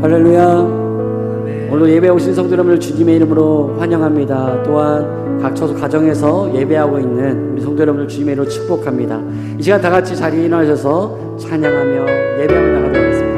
할렐루야. 오늘 예배 오신 성도 여러분을 주님의 이름으로 환영합니다. 또한 각 처소 가정에서 예배하고 있는 우리 성도 여러분을 주님의 이름으로 축복합니다. 이 시간 다 같이 자리에 일어나셔서 찬양하며 예배하며 나가도록 하겠습니다.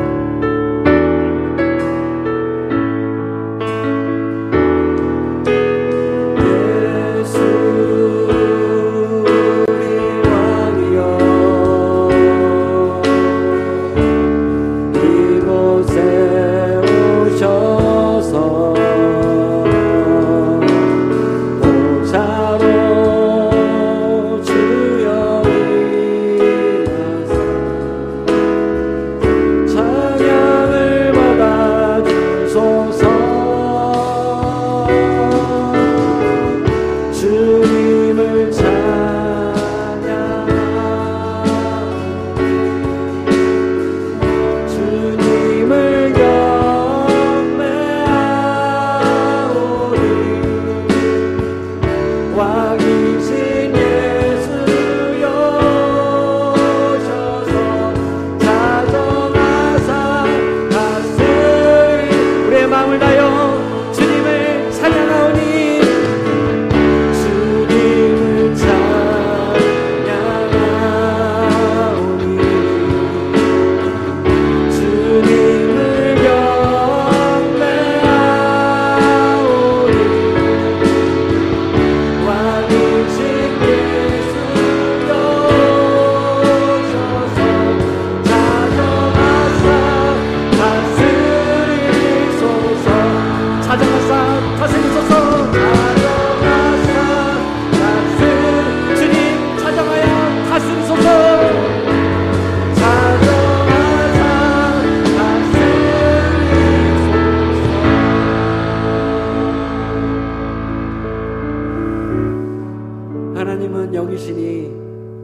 하나님은 영이시니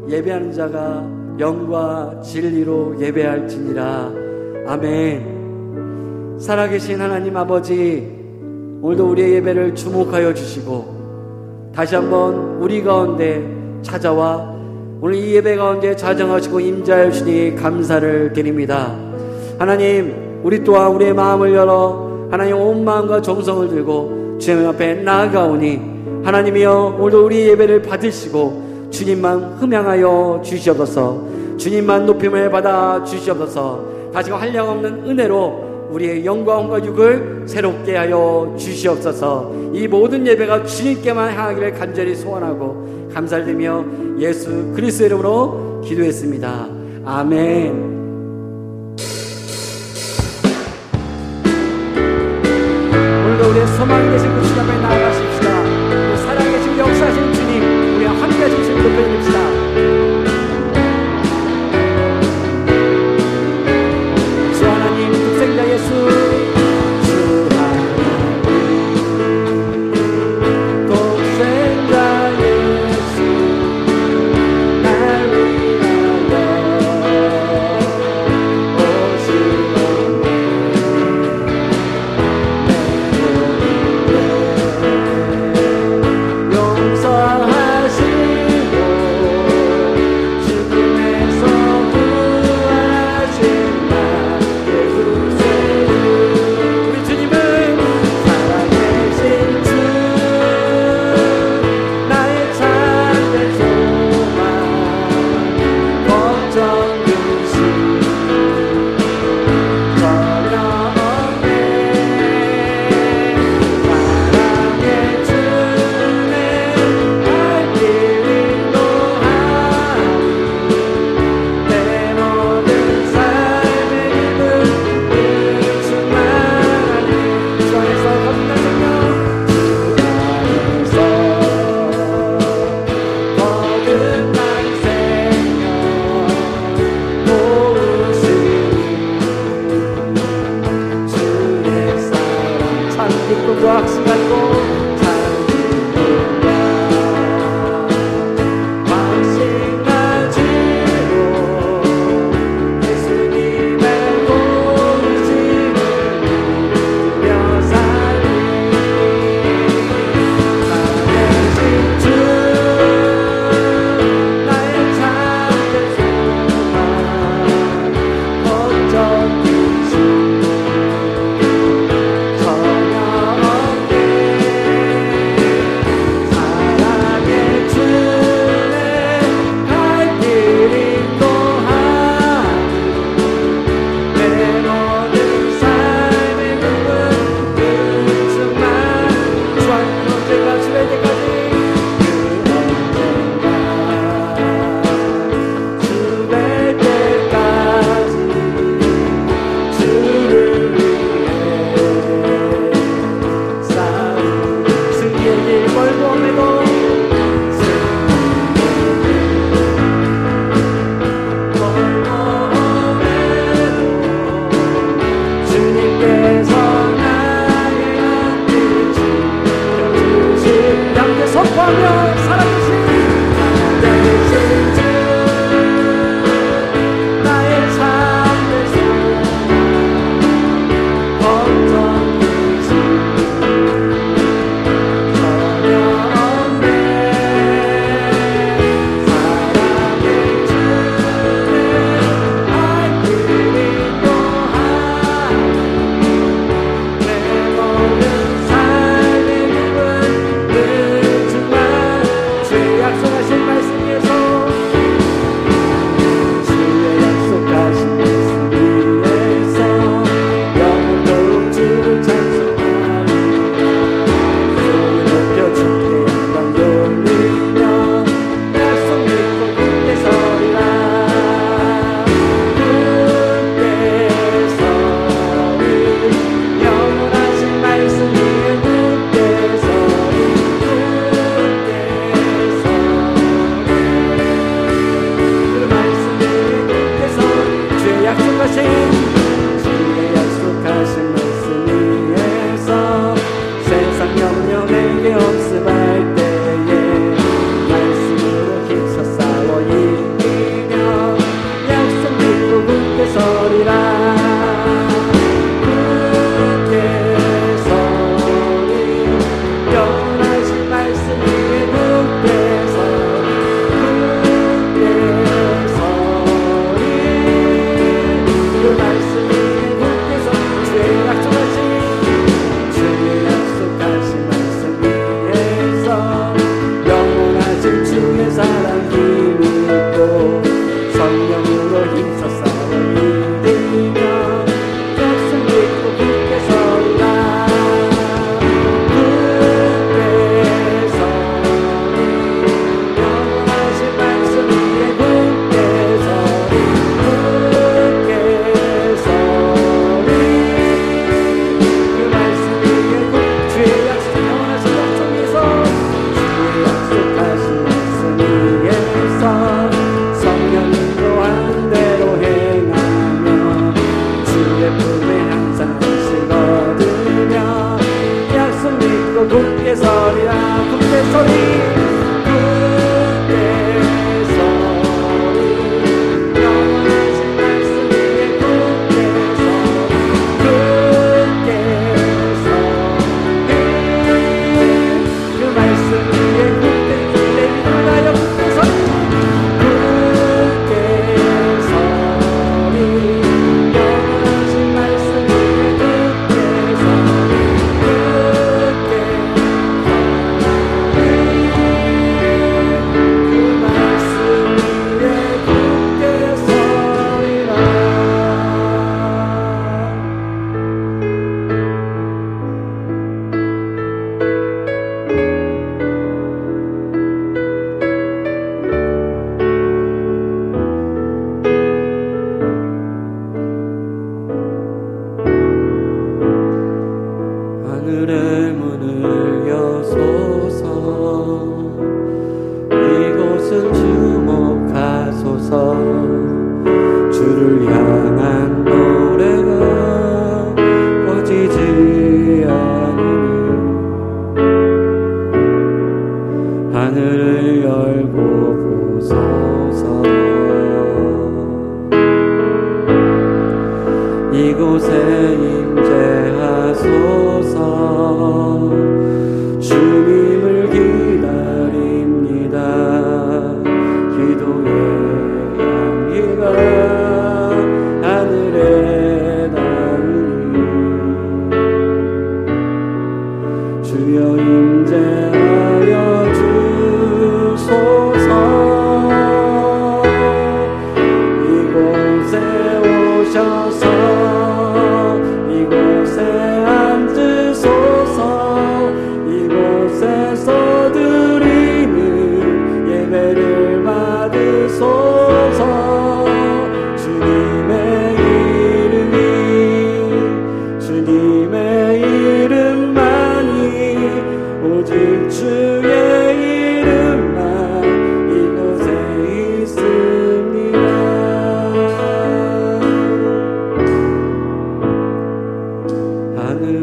예배하는 자가 영과 진리로 예배할지니라. 아멘. 살아계신 하나님 아버지, 오늘도 우리의 예배를 주목하여 주시고 다시 한번 우리 가운데 찾아와 오늘 이 예배 가운데 자정하시고 임재하여 주시니 감사를 드립니다. 하나님, 우리 또한 우리의 마음을 열어 하나님 온 마음과 정성을 들고 주님 앞에 나아가오니 하나님이여, 오늘도 우리 예배를 받으시고 주님만 흠양하여 주시옵소서. 주님만 높임을 받아 주시옵소서. 다시금 한량없는 은혜로 우리의 영광과 육을 새롭게 하여 주시옵소서. 이 모든 예배가 주님께만 향하기를 간절히 소원하고 감사드리며 예수 그리스도의 이름으로 기도했습니다. 아멘. 오늘도 우리의 소망이 되신 그 주님 앞에 나아가십시다. 살아계신 역사하시는 주님, 우리와 함께 하신 주님 높여드립시다. 주 하나님, 독생자 예수, 주 하나님, 독생자 예수, 날 위하여 오시옵네.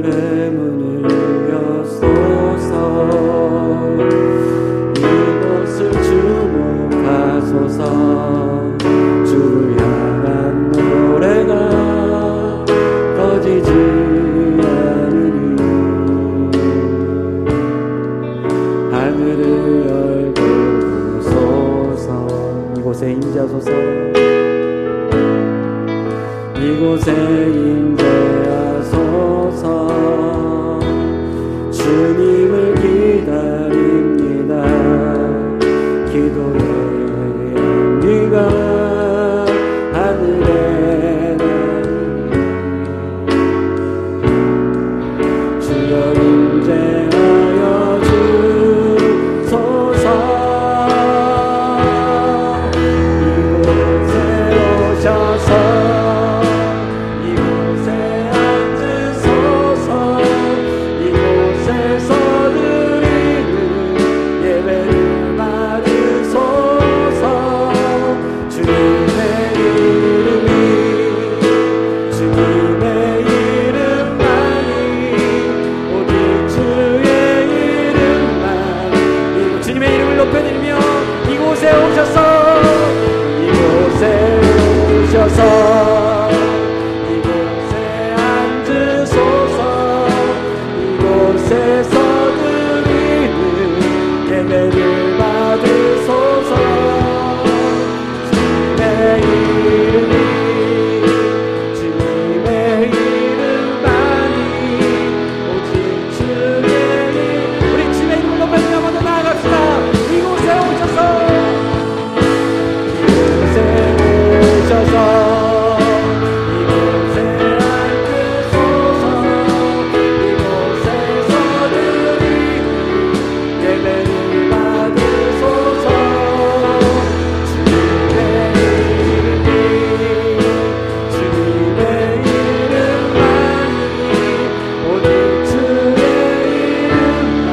하늘의 문을 여소서. 이곳을 주목하소서. 주를 향한 노래가 꺼지지 않으니 하늘을 열고소서. 이곳에 임재하소서. 이곳에 임재하소서. 주님을 기다립니다. 기도의 네가 하늘에 나니 주여 임재하여 주소서. 이곳에 오셔서 이곳에 앉으소서. 이곳에서 드리는 예배를 받으소서. 주님의 이름이 주님의 이름만이 오직 주의 이름만. 주님의 이름을 높여드리며 이곳에 오셔서 이곳에 오셔서 이곳에 앉으소서. 이곳에서 드리는 예배를 받으소서. 주님의 이름이 주님의 이름만이 오직 주의 이름. 우리 주님의 이름을 높여드리며 먼저 나아갑시다. 이곳에 오셔서 이곳에 오셔서 이곳에 앉으소서. 이곳에서 드리는 예배를 받으소서. 주님의 이름이 주님의 이름만이 오직 주의 이름만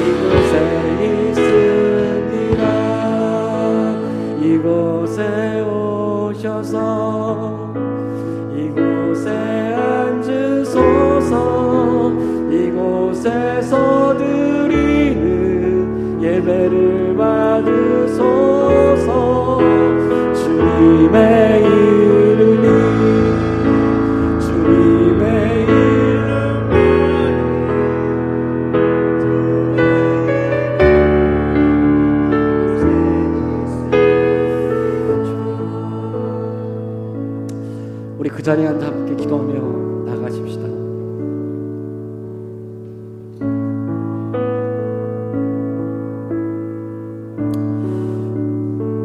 이곳에 있으니라. 이곳에 오셔서 이곳에 앉으소서. 이곳에서 드리는 예배를 받으소서. 주님의 이름이 주님의 우리 그 자리에 앉아 함께 기도하며 나가십시다.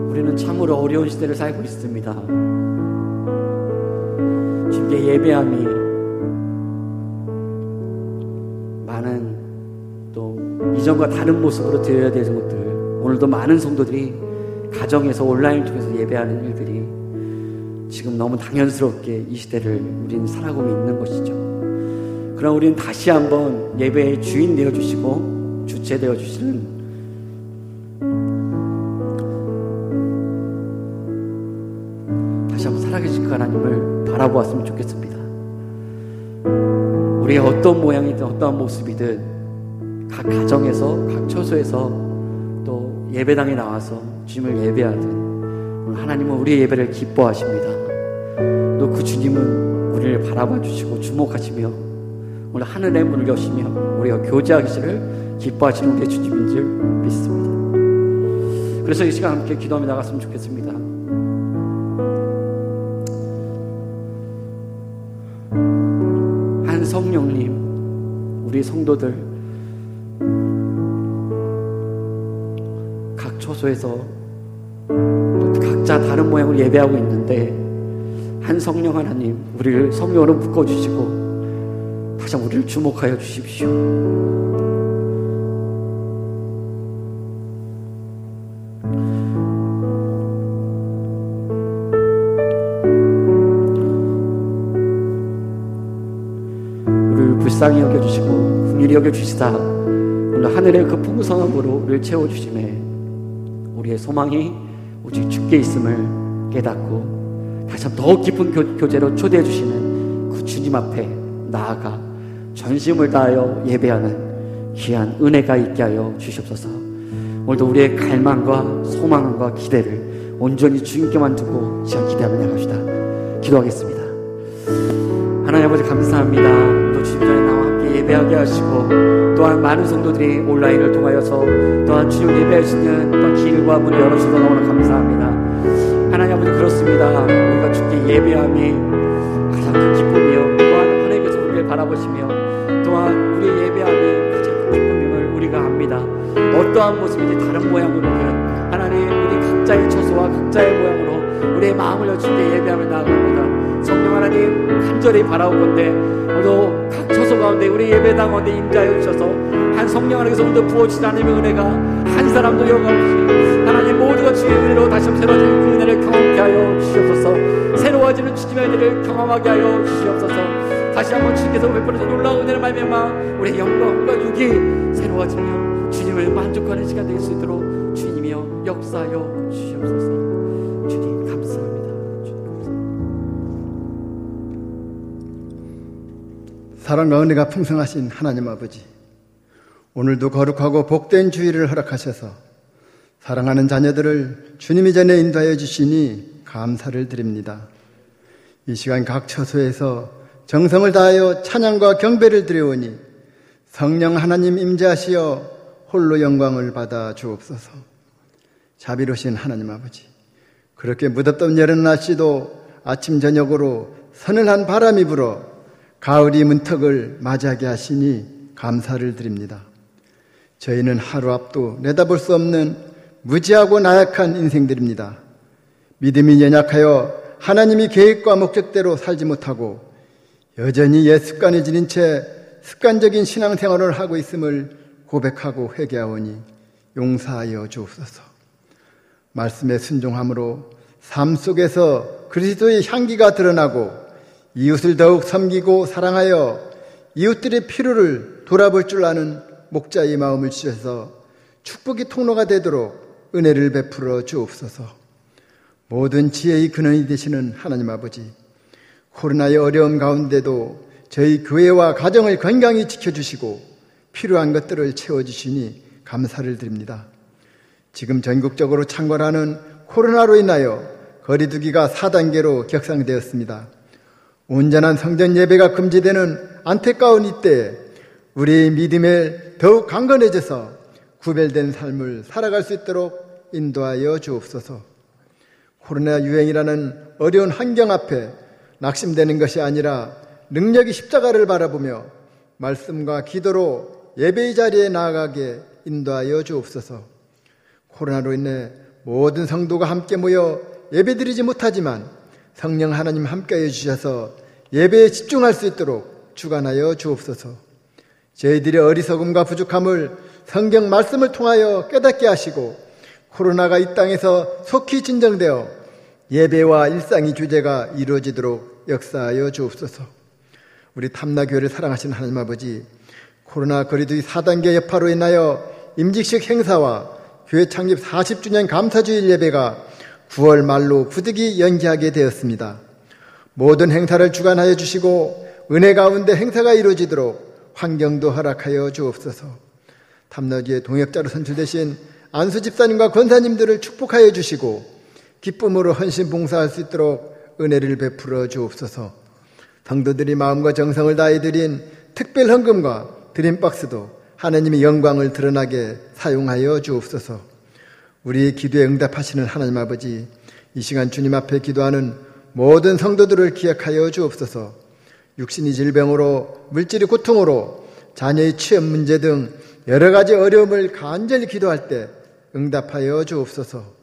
우리는 참으로 어려운 시대를 살고 있습니다. 주님께 예배함이 많은 또 이전과 다른 모습으로 드려야 되는 것들, 오늘도 많은 성도들이 가정에서 온라인 통해서 예배하는 일들이 지금 너무 당연스럽게 이 시대를 우리는 살아가고 있는 것이죠. 그러나 우리는 다시 한번 예배의 주인 되어주시고 주체 되어주시는 다시 한번 살아계신 그 하나님을 바라보았으면 좋겠습니다. 우리의 어떤 모양이든 어떠한 모습이든 각 가정에서 각 처소에서 또 예배당에 나와서 주님을 예배하든 오늘 하나님은 우리의 예배를 기뻐하십니다. 또 그 주님은 우리를 바라봐 주시고 주목하시며 오늘 하늘의 문을 여시며 우리가 교제하기를 기뻐하시는 우리의 주님인 줄 믿습니다. 그래서 이 시간 함께 기도하며 나갔으면 좋겠습니다. 한 성령님, 우리 성도들 각 처소에서 각자 다른 모양으로 예배하고 있는데 한 성령 하나님, 우리를 성령으로 묶어주시고 다시 한번 우리를 주목하여 주십시오. 우리를 불쌍히 여겨주시고 긍휼히 여겨주시다 오늘 하늘의 그 풍성함으로 우리를 채워주시네. 우리의 소망이 오직 주께 있음을 깨닫고 다시 한번 더 깊은 교제로 초대해 주시는 그 주님 앞에 나아가 전심을 다하여 예배하는 귀한 은혜가 있게 하여 주시옵소서. 오늘도 우리의 갈망과 소망과 기대를 온전히 주님께만 두고 시간 기대하며 나갑시다. 기도하겠습니다. 하나님 아버지 감사합니다. 또 주님 전에 나와 함께 예배하게 하시고 또한 많은 성도들이 온라인을 통하여서 또한 주님을 예배할 수 있는 또한 길과 문을 열어주셔서 너무나 감사합니다. 하나님 아버지 그렇습니다. 우리가 주께 예배함이 가장 큰 기쁨이요 또한 하나님께서 우리를 바라보시며 또한 우리의 예배함이 가장 큰 기쁨임을 우리가 압니다. 어떠한 모습이지 다른 모양으로는 하나님 우리 각자의 처소와 각자의 모양으로 우리의 마음을 주께 예배하며 나아갑니다. 성령 하나님 간절히 바라오건대 오늘도 각 처소 가운데 우리 예배당 가운데 임자하여 주셔서 한 성령 하나님께서 오늘도 부어주신 하나님의 은혜가 한 사람도 여과없이 하나님 모두가 주의 은혜로 다시 한번 새로워지는 그 은혜를 경험케 하여 주시옵소서. 새로워지는 주님의 은혜를 경험하게 하여 주시옵소서. 다시 한번 주님께서 베풀어서 놀라운 은혜를 말미암아 우리의 영광과 육이 새로워지며 주님을 만족하는 시간 될 수 있도록 주님이여 역사하여 주시옵소서. 주님 감사합니다. 사랑과 은혜가 풍성하신 하나님 아버지, 오늘도 거룩하고 복된 주일을 허락하셔서 사랑하는 자녀들을 주님이 전에 인도하여 주시니 감사를 드립니다. 이 시간 각 처소에서 정성을 다하여 찬양과 경배를 드려오니 성령 하나님 임재하시어 홀로 영광을 받아 주옵소서. 자비로우신 하나님 아버지, 그렇게 무덥던 여름 날씨도 아침 저녁으로 서늘한 바람이 불어 가을이 문턱을 맞이하게 하시니 감사를 드립니다. 저희는 하루 앞도 내다볼 수 없는 무지하고 나약한 인생들입니다. 믿음이 연약하여 하나님이 계획과 목적대로 살지 못하고 여전히 옛 습관에 지닌 채 습관적인 신앙생활을 하고 있음을 고백하고 회개하오니 용서하여 주옵소서. 말씀에 순종함으로 삶 속에서 그리스도의 향기가 드러나고 이웃을 더욱 섬기고 사랑하여 이웃들의 필요를 돌아볼 줄 아는 목자의 마음을 주셔서 축복의 통로가 되도록 은혜를 베풀어 주옵소서. 모든 지혜의 근원이 되시는 하나님 아버지, 코로나의 어려움 가운데도 저희 교회와 가정을 건강히 지켜주시고 필요한 것들을 채워주시니 감사를 드립니다. 지금 전국적으로 창궐하는 코로나로 인하여 거리두기가 4단계로 격상되었습니다. 온전한 성전 예배가 금지되는 안타까운 이때에 우리의 믿음에 더욱 강건해져서 구별된 삶을 살아갈 수 있도록 인도하여 주옵소서. 코로나 유행이라는 어려운 환경 앞에 낙심되는 것이 아니라 능력이 십자가를 바라보며 말씀과 기도로 예배의 자리에 나아가게 인도하여 주옵소서. 코로나로 인해 모든 성도가 함께 모여 예배드리지 못하지만 성령 하나님 함께해 주셔서 예배에 집중할 수 있도록 주관하여 주옵소서. 저희들의 어리석음과 부족함을 성경 말씀을 통하여 깨닫게 하시고 코로나가 이 땅에서 속히 진정되어 예배와 일상의 주제가 이루어지도록 역사하여 주옵소서. 우리 탐나교회를 사랑하시는 하나님 아버지, 코로나 거리두기 4단계 여파로 인하여 임직식 행사와 교회 창립 40주년 감사주일 예배가 9월 말로 부득이 연기하게 되었습니다. 모든 행사를 주관하여 주시고 은혜 가운데 행사가 이루어지도록 환경도 허락하여 주옵소서. 탐나교회 동역자로 선출되신 안수 집사님과 권사님들을 축복하여 주시고 기쁨으로 헌신 봉사할 수 있도록 은혜를 베풀어 주옵소서. 성도들이 마음과 정성을 다해 드린 특별 헌금과 드림박스도 하나님의 영광을 드러나게 사용하여 주옵소서. 우리의 기도에 응답하시는 하나님 아버지, 이 시간 주님 앞에 기도하는 모든 성도들을 기억하여 주옵소서. 육신의 질병으로, 물질의 고통으로, 자녀의 취업 문제 등 여러 가지 어려움을 간절히 기도할 때 응답하여 주옵소서.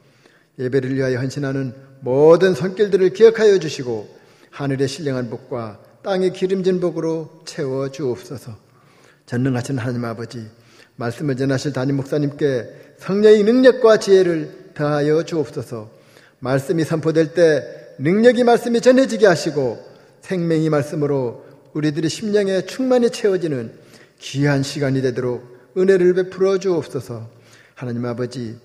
예배를 위하여 헌신하는 모든 손길들을 기억하여 주시고 하늘의 신령한 복과 땅의 기름진 복으로 채워 주옵소서. 전능하신 하나님 아버지, 말씀을 전하실 담임 목사님께 성령의 능력과 지혜를 더하여 주옵소서. 말씀이 선포될 때 능력이 말씀이 전해지게 하시고 생명의 말씀으로 우리들의 심령에 충만히 채워지는 귀한 시간이 되도록 은혜를 베풀어 주옵소서. 하나님 아버지,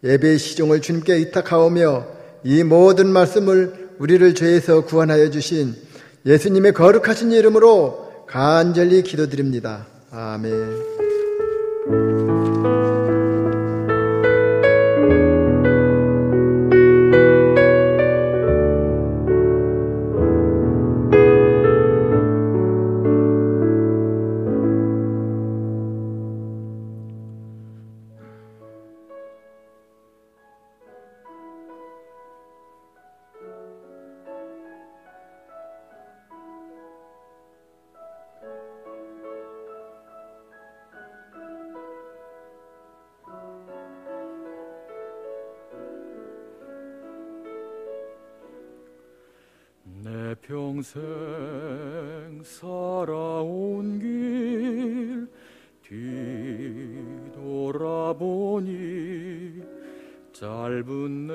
예배의 시종을 주님께 의탁하오며 이 모든 말씀을 우리를 죄에서 구원하여 주신 예수님의 거룩하신 이름으로 간절히 기도드립니다. 아멘. 내 평생 살아온 길 뒤돌아보니 짧은 내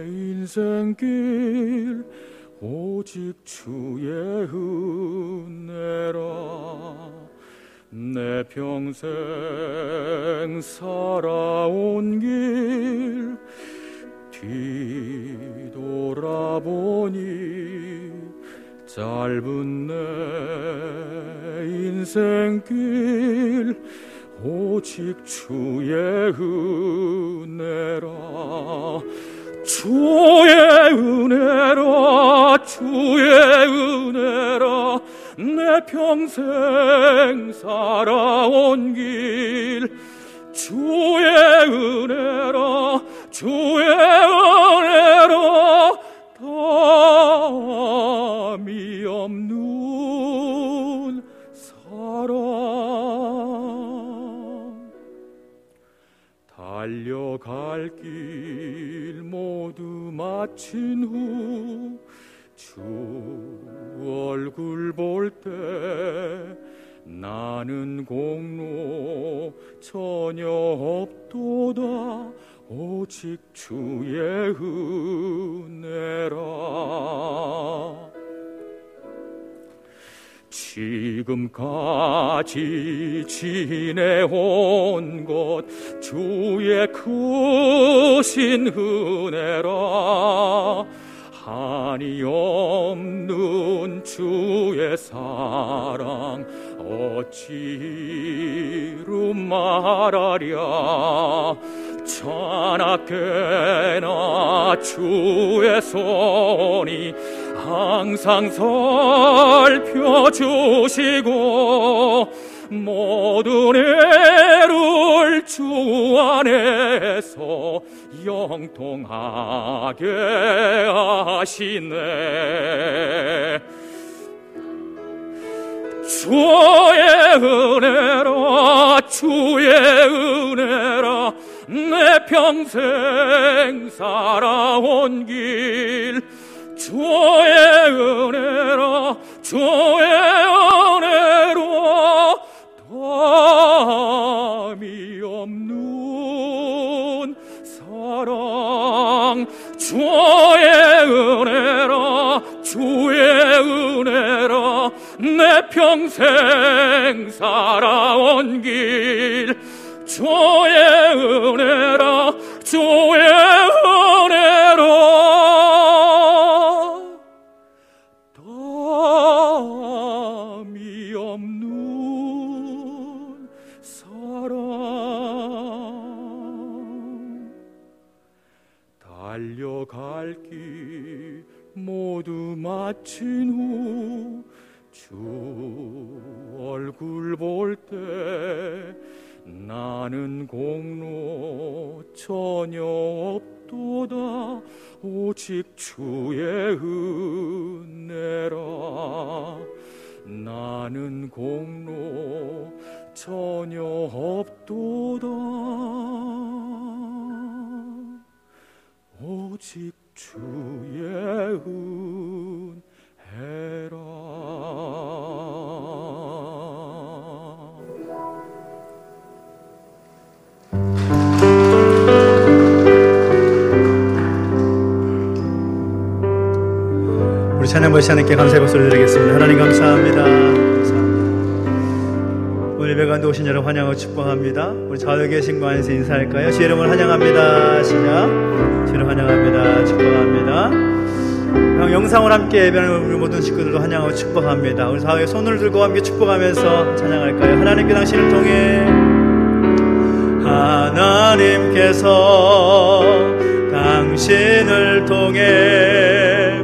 인생길 오직 주의 은혜라. 내 평생 살아온 길 뒤돌아보니 짧은 내 인생길 오직 주의 은혜라. 주의 은혜라 주의 은혜라. 내 평생 살아온 길 주의 은혜라 주의 은혜라. 담이 없는 사랑. 달려갈 길 모두 마친 후 주 얼굴 볼 때 나는 공로 전혀 없도다 오직 주의 은혜라. 지금까지 지내온 것 주의 크신 은혜라. 한이 없는 주의 사랑 어찌 이루 말하랴. 천하께나 주의 손이 항상 살펴주시고 모든 애를 주 안에서 영통하게 하시네. 주의 은혜라 주의 은혜라. 내 평생 살아온 길 주의 은혜라 주의 은혜라. 담이 없는 사랑 주의 은혜라 주의 은혜라. 내 평생 살아온 길 주의 은혜라 주의 은혜라. 담이 없는 사랑. 달려갈 길 모두 마친 후 주 얼굴 볼 때 나는 공로 전혀 없도다 오직 주의 은혜라. 나는 공로 전혀 없도다 오직 주의 은혜라. 우리 찬양 보시 하나님께 감사의 박수를 드리겠습니다. 하나님 감사합니다. 오늘 예배 가운데 오신 여러분 환영하고 축복합니다. 우리 좌우에 계신 분 안에서 인사할까요? 주의 이름을 환영합니다. 시작. 주의 이름 환영합니다. 축복합니다. 영상을 함께 예배하는 우리 모든 식구들도 환영하고 축복합니다. 우리 사회에 손을 들고 함께 축복하면서 찬양할까요? 하나님께 당신을 통해, 하나님께서 당신을 통해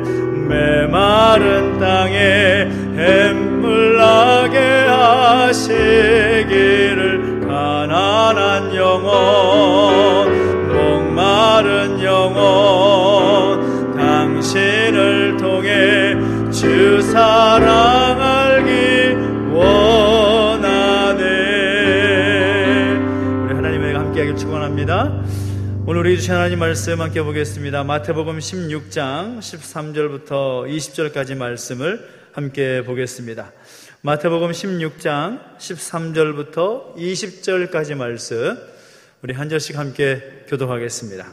메마른 땅에 샘물 나게 하시기를, 가난한 영혼, 목마른 영혼, 당신을 통해 주 사랑 알기 원하네. 우리 하나님에게 함께하길 축원합니다. 오늘 우리 주신 하나님 말씀 함께 보겠습니다. 마태복음 16장 13절부터 20절까지 말씀을 함께 보겠습니다. 마태복음 16장 13절부터 20절까지 말씀, 우리 한 절씩 함께 교독하겠습니다.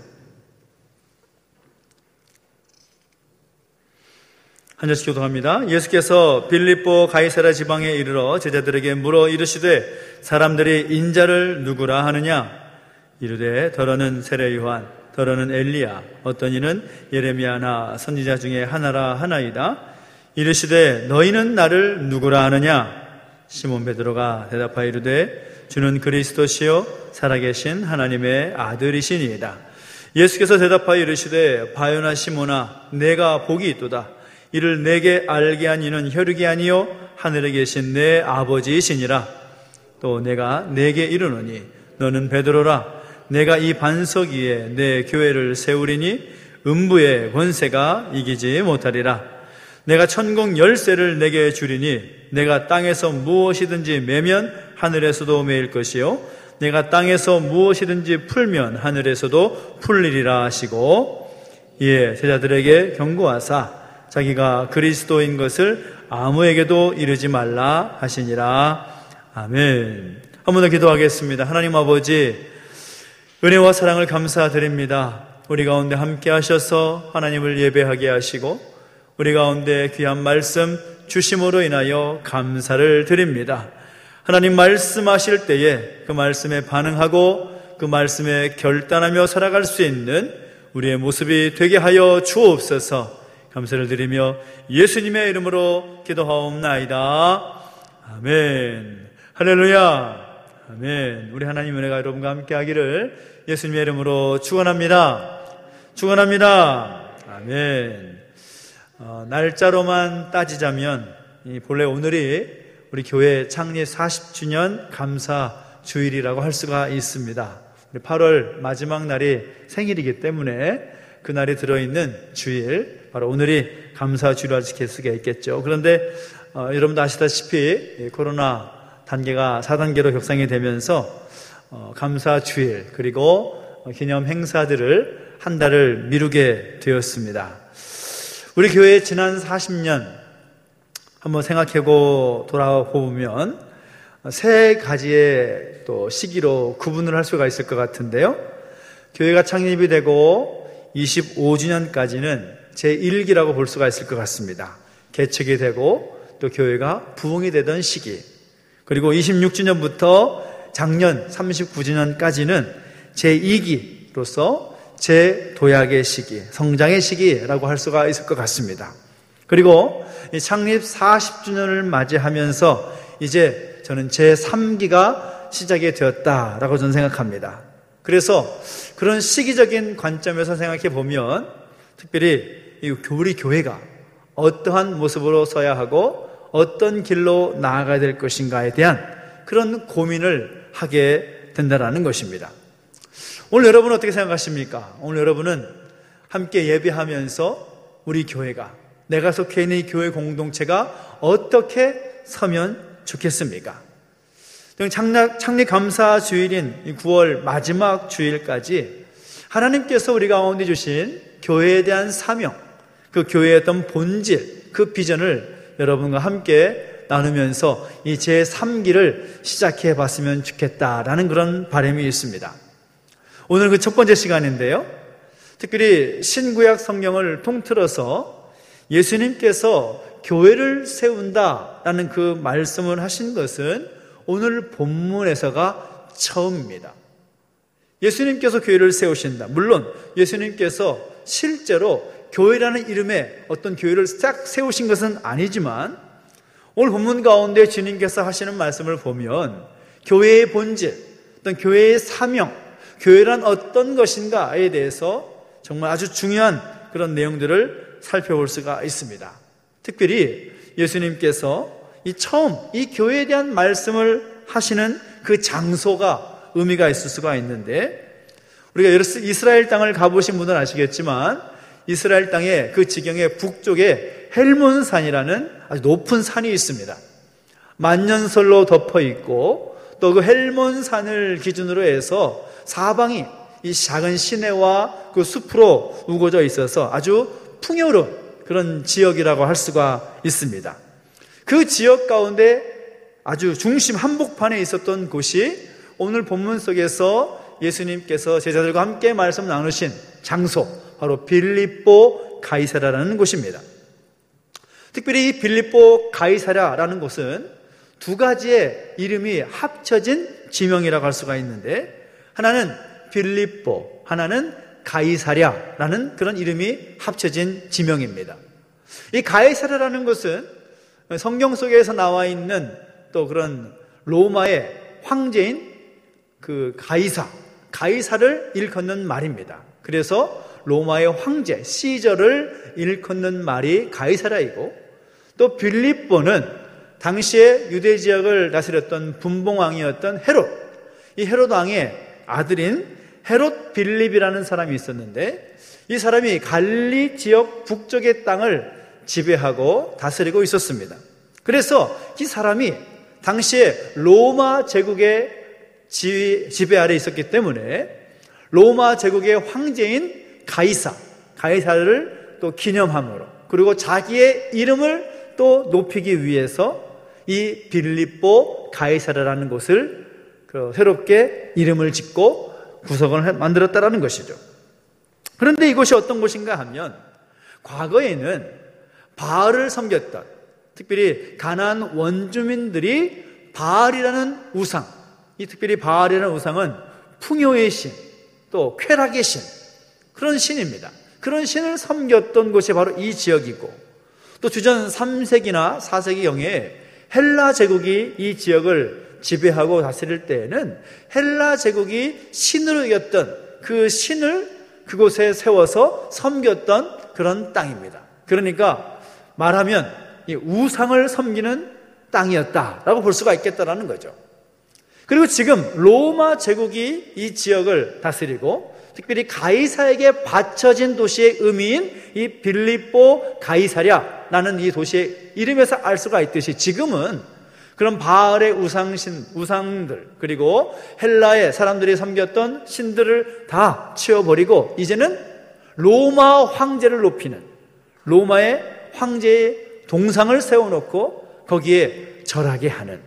한 절씩 교독합니다. 예수께서 빌립보 가이사랴 지방에 이르러 제자들에게 물어 이르시되, 사람들이 인자를 누구라 하느냐? 이르되 더러는 세례 요한, 더러는 엘리야, 어떤 이는 예레미야나 선지자 중에 하나라 하나이다. 이르시되 너희는 나를 누구라 하느냐? 시몬 베드로가 대답하여 이르되 주는 그리스도시요 살아계신 하나님의 아들이시니이다. 예수께서 대답하여 이르시되 바요나 시몬아, 내가 복이 있도다. 이를 내게 알게 한 이는 혈육이 아니요 하늘에 계신 내 아버지이시니라. 또 내가 내게 이르노니 너는 베드로라. 내가 이 반석 위에 내 교회를 세우리니 음부의 권세가 이기지 못하리라. 내가 천국 열쇠를 내게 주리니 내가 땅에서 무엇이든지 매면 하늘에서도 매일 것이요 내가 땅에서 무엇이든지 풀면 하늘에서도 풀리리라 하시고, 이에 제자들에게 경고하사 자기가 그리스도인 것을 아무에게도 이르지 말라 하시니라. 아멘. 한 번 더 기도하겠습니다. 하나님 아버지, 은혜와 사랑을 감사드립니다. 우리 가운데 함께 하셔서 하나님을 예배하게 하시고 우리 가운데 귀한 말씀 주심으로 인하여 감사를 드립니다. 하나님 말씀하실 때에 그 말씀에 반응하고 그 말씀에 결단하며 살아갈 수 있는 우리의 모습이 되게 하여 주옵소서. 감사를 드리며 예수님의 이름으로 기도하옵나이다. 아멘. 할렐루야. 아멘. 우리 하나님 은혜가 여러분과 함께 하기를 예수님의 이름으로 축원합니다. 축원합니다. 아멘. 날짜로만 따지자면 본래 오늘이 우리 교회 창립 40주년 감사 주일이라고 할 수가 있습니다. 우리 8월 마지막 날이 생일이기 때문에 그 날이 들어있는 주일, 바로 오늘이 감사 주일로 지킬 수가 있겠죠. 그런데 여러분도 아시다시피 코로나 단계가 4단계로 격상이 되면서 감사 주일 그리고 기념 행사들을 한 달을 미루게 되었습니다. 우리 교회의 지난 40년 한번 생각하고 돌아보면 세 가지의 또 시기로 구분을 할 수가 있을 것 같은데요. 교회가 창립이 되고 25주년까지는 제1기라고 볼 수가 있을 것 같습니다. 개척이 되고 또 교회가 부흥이 되던 시기, 그리고 26주년부터 작년 39주년까지는 제2기로서 재도약의 시기, 성장의 시기라고 할 수가 있을 것 같습니다. 그리고 창립 40주년을 맞이하면서 이제 저는 제3기가 시작이 되었다라고 저는 생각합니다. 그래서 그런 시기적인 관점에서 생각해 보면 특별히 우리 교회가 어떠한 모습으로 서야 하고 어떤 길로 나아가야 될 것인가에 대한 그런 고민을 하게 된다는 것입니다. 오늘 여러분은 어떻게 생각하십니까? 오늘 여러분은 함께 예배하면서 우리 교회가, 내가 속해 있는 이 교회 공동체가 어떻게 서면 좋겠습니까? 창립 감사 주일인 9월 마지막 주일까지 하나님께서 우리 가운데 주신 교회에 대한 사명, 그 교회의 어떤 본질, 그 비전을 여러분과 함께 나누면서 이 제3기를 시작해 봤으면 좋겠다라는 그런 바람이 있습니다. 오늘 그 첫 번째 시간인데요, 특별히 신구약 성경을 통틀어서 예수님께서 교회를 세운다라는 그 말씀을 하신 것은 오늘 본문에서가 처음입니다. 예수님께서 교회를 세우신다. 물론 예수님께서 실제로 교회라는 이름에 어떤 교회를 싹 세우신 것은 아니지만 오늘 본문 가운데 주님께서 하시는 말씀을 보면 교회의 본질, 어떤 교회의 사명, 교회란 어떤 것인가에 대해서 정말 아주 중요한 그런 내용들을 살펴볼 수가 있습니다. 특별히 예수님께서 처음 이 교회에 대한 말씀을 하시는 그 장소가 의미가 있을 수가 있는데, 우리가 이스라엘 땅을 가보신 분들은 아시겠지만 이스라엘 땅의 그 지경의 북쪽에 헬몬산이라는 아주 높은 산이 있습니다. 만년설로 덮어 있고 또 그 헬몬산을 기준으로 해서 사방이 이 작은 시내와 그 숲으로 우거져 있어서 아주 풍요로운 그런 지역이라고 할 수가 있습니다. 그 지역 가운데 아주 중심 한복판에 있었던 곳이 오늘 본문 속에서 예수님께서 제자들과 함께 말씀 나누신 장소, 바로 빌립보 가이사랴라는 곳입니다. 특별히 이 빌립보 가이사랴라는 곳은 두 가지의 이름이 합쳐진 지명이라고 할 수가 있는데, 하나는 빌립보, 하나는 가이사랴라는 그런 이름이 합쳐진 지명입니다. 이 가이사랴라는 것은 성경 속에서 나와 있는 또 그런 로마의 황제인 그 가이사를 일컫는 말입니다. 그래서 로마의 황제 시저를 일컫는 말이 가이사랴이고, 또 빌립보는 당시에 유대 지역을 다스렸던 분봉왕이었던 헤롯, 이 헤롯 왕의 아들인 헤롯 빌립이라는 사람이 있었는데, 이 사람이 갈리 지역 북쪽의 땅을 지배하고 다스리고 있었습니다. 그래서 이 사람이 당시에 로마 제국의 지배 아래 있었기 때문에 로마 제국의 황제인 가이사를 또 기념함으로, 그리고 자기의 이름을 또 높이기 위해서 이 빌립보 가이사랴라는 곳을 새롭게 이름을 짓고 구성을 만들었다라는 것이죠. 그런데 이곳이 어떤 곳인가 하면, 과거에는 바알을 섬겼던, 특별히 가나안 원주민들이 바알이라는 우상, 이 특별히 바알이라는 우상은 풍요의 신, 또 쾌락의 신, 그런 신입니다. 그런 신을 섬겼던 곳이 바로 이 지역이고, 또 주전 3세기나 4세기경에 헬라 제국이 이 지역을 지배하고 다스릴 때에는 헬라 제국이 신으로 여겼던 그 신을 그곳에 세워서 섬겼던 그런 땅입니다. 그러니까 말하면 이 우상을 섬기는 땅이었다라고 볼 수가 있겠다라는 거죠. 그리고 지금 로마 제국이 이 지역을 다스리고, 특별히 가이사에게 바쳐진 도시의 의미인 이 빌립보 가이사랴라는 이 도시의 이름에서 알 수가 있듯이, 지금은 그런 바알의 우상들, 그리고 헬라의 사람들이 섬겼던 신들을 다 치워버리고 이제는 로마 황제를 높이는, 로마의 황제의 동상을 세워놓고 거기에 절하게 하는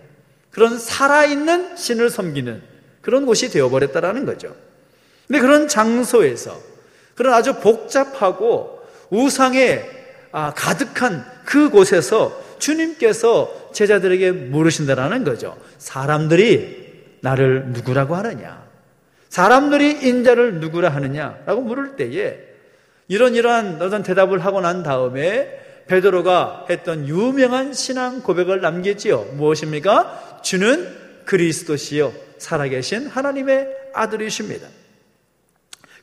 그런 살아있는 신을 섬기는 그런 곳이 되어버렸다라는 거죠. 근데 그런 장소에서, 그런 아주 복잡하고 우상에 가득한 그곳에서 주님께서 제자들에게 물으신다라는 거죠. 사람들이 나를 누구라고 하느냐? 사람들이 인자를 누구라 하느냐라고 물을 때에 이러한 어떤 대답을 하고 난 다음에 베드로가 했던 유명한 신앙 고백을 남겼지요. 무엇입니까? 주는 그리스도시요 살아계신 하나님의 아들이십니다.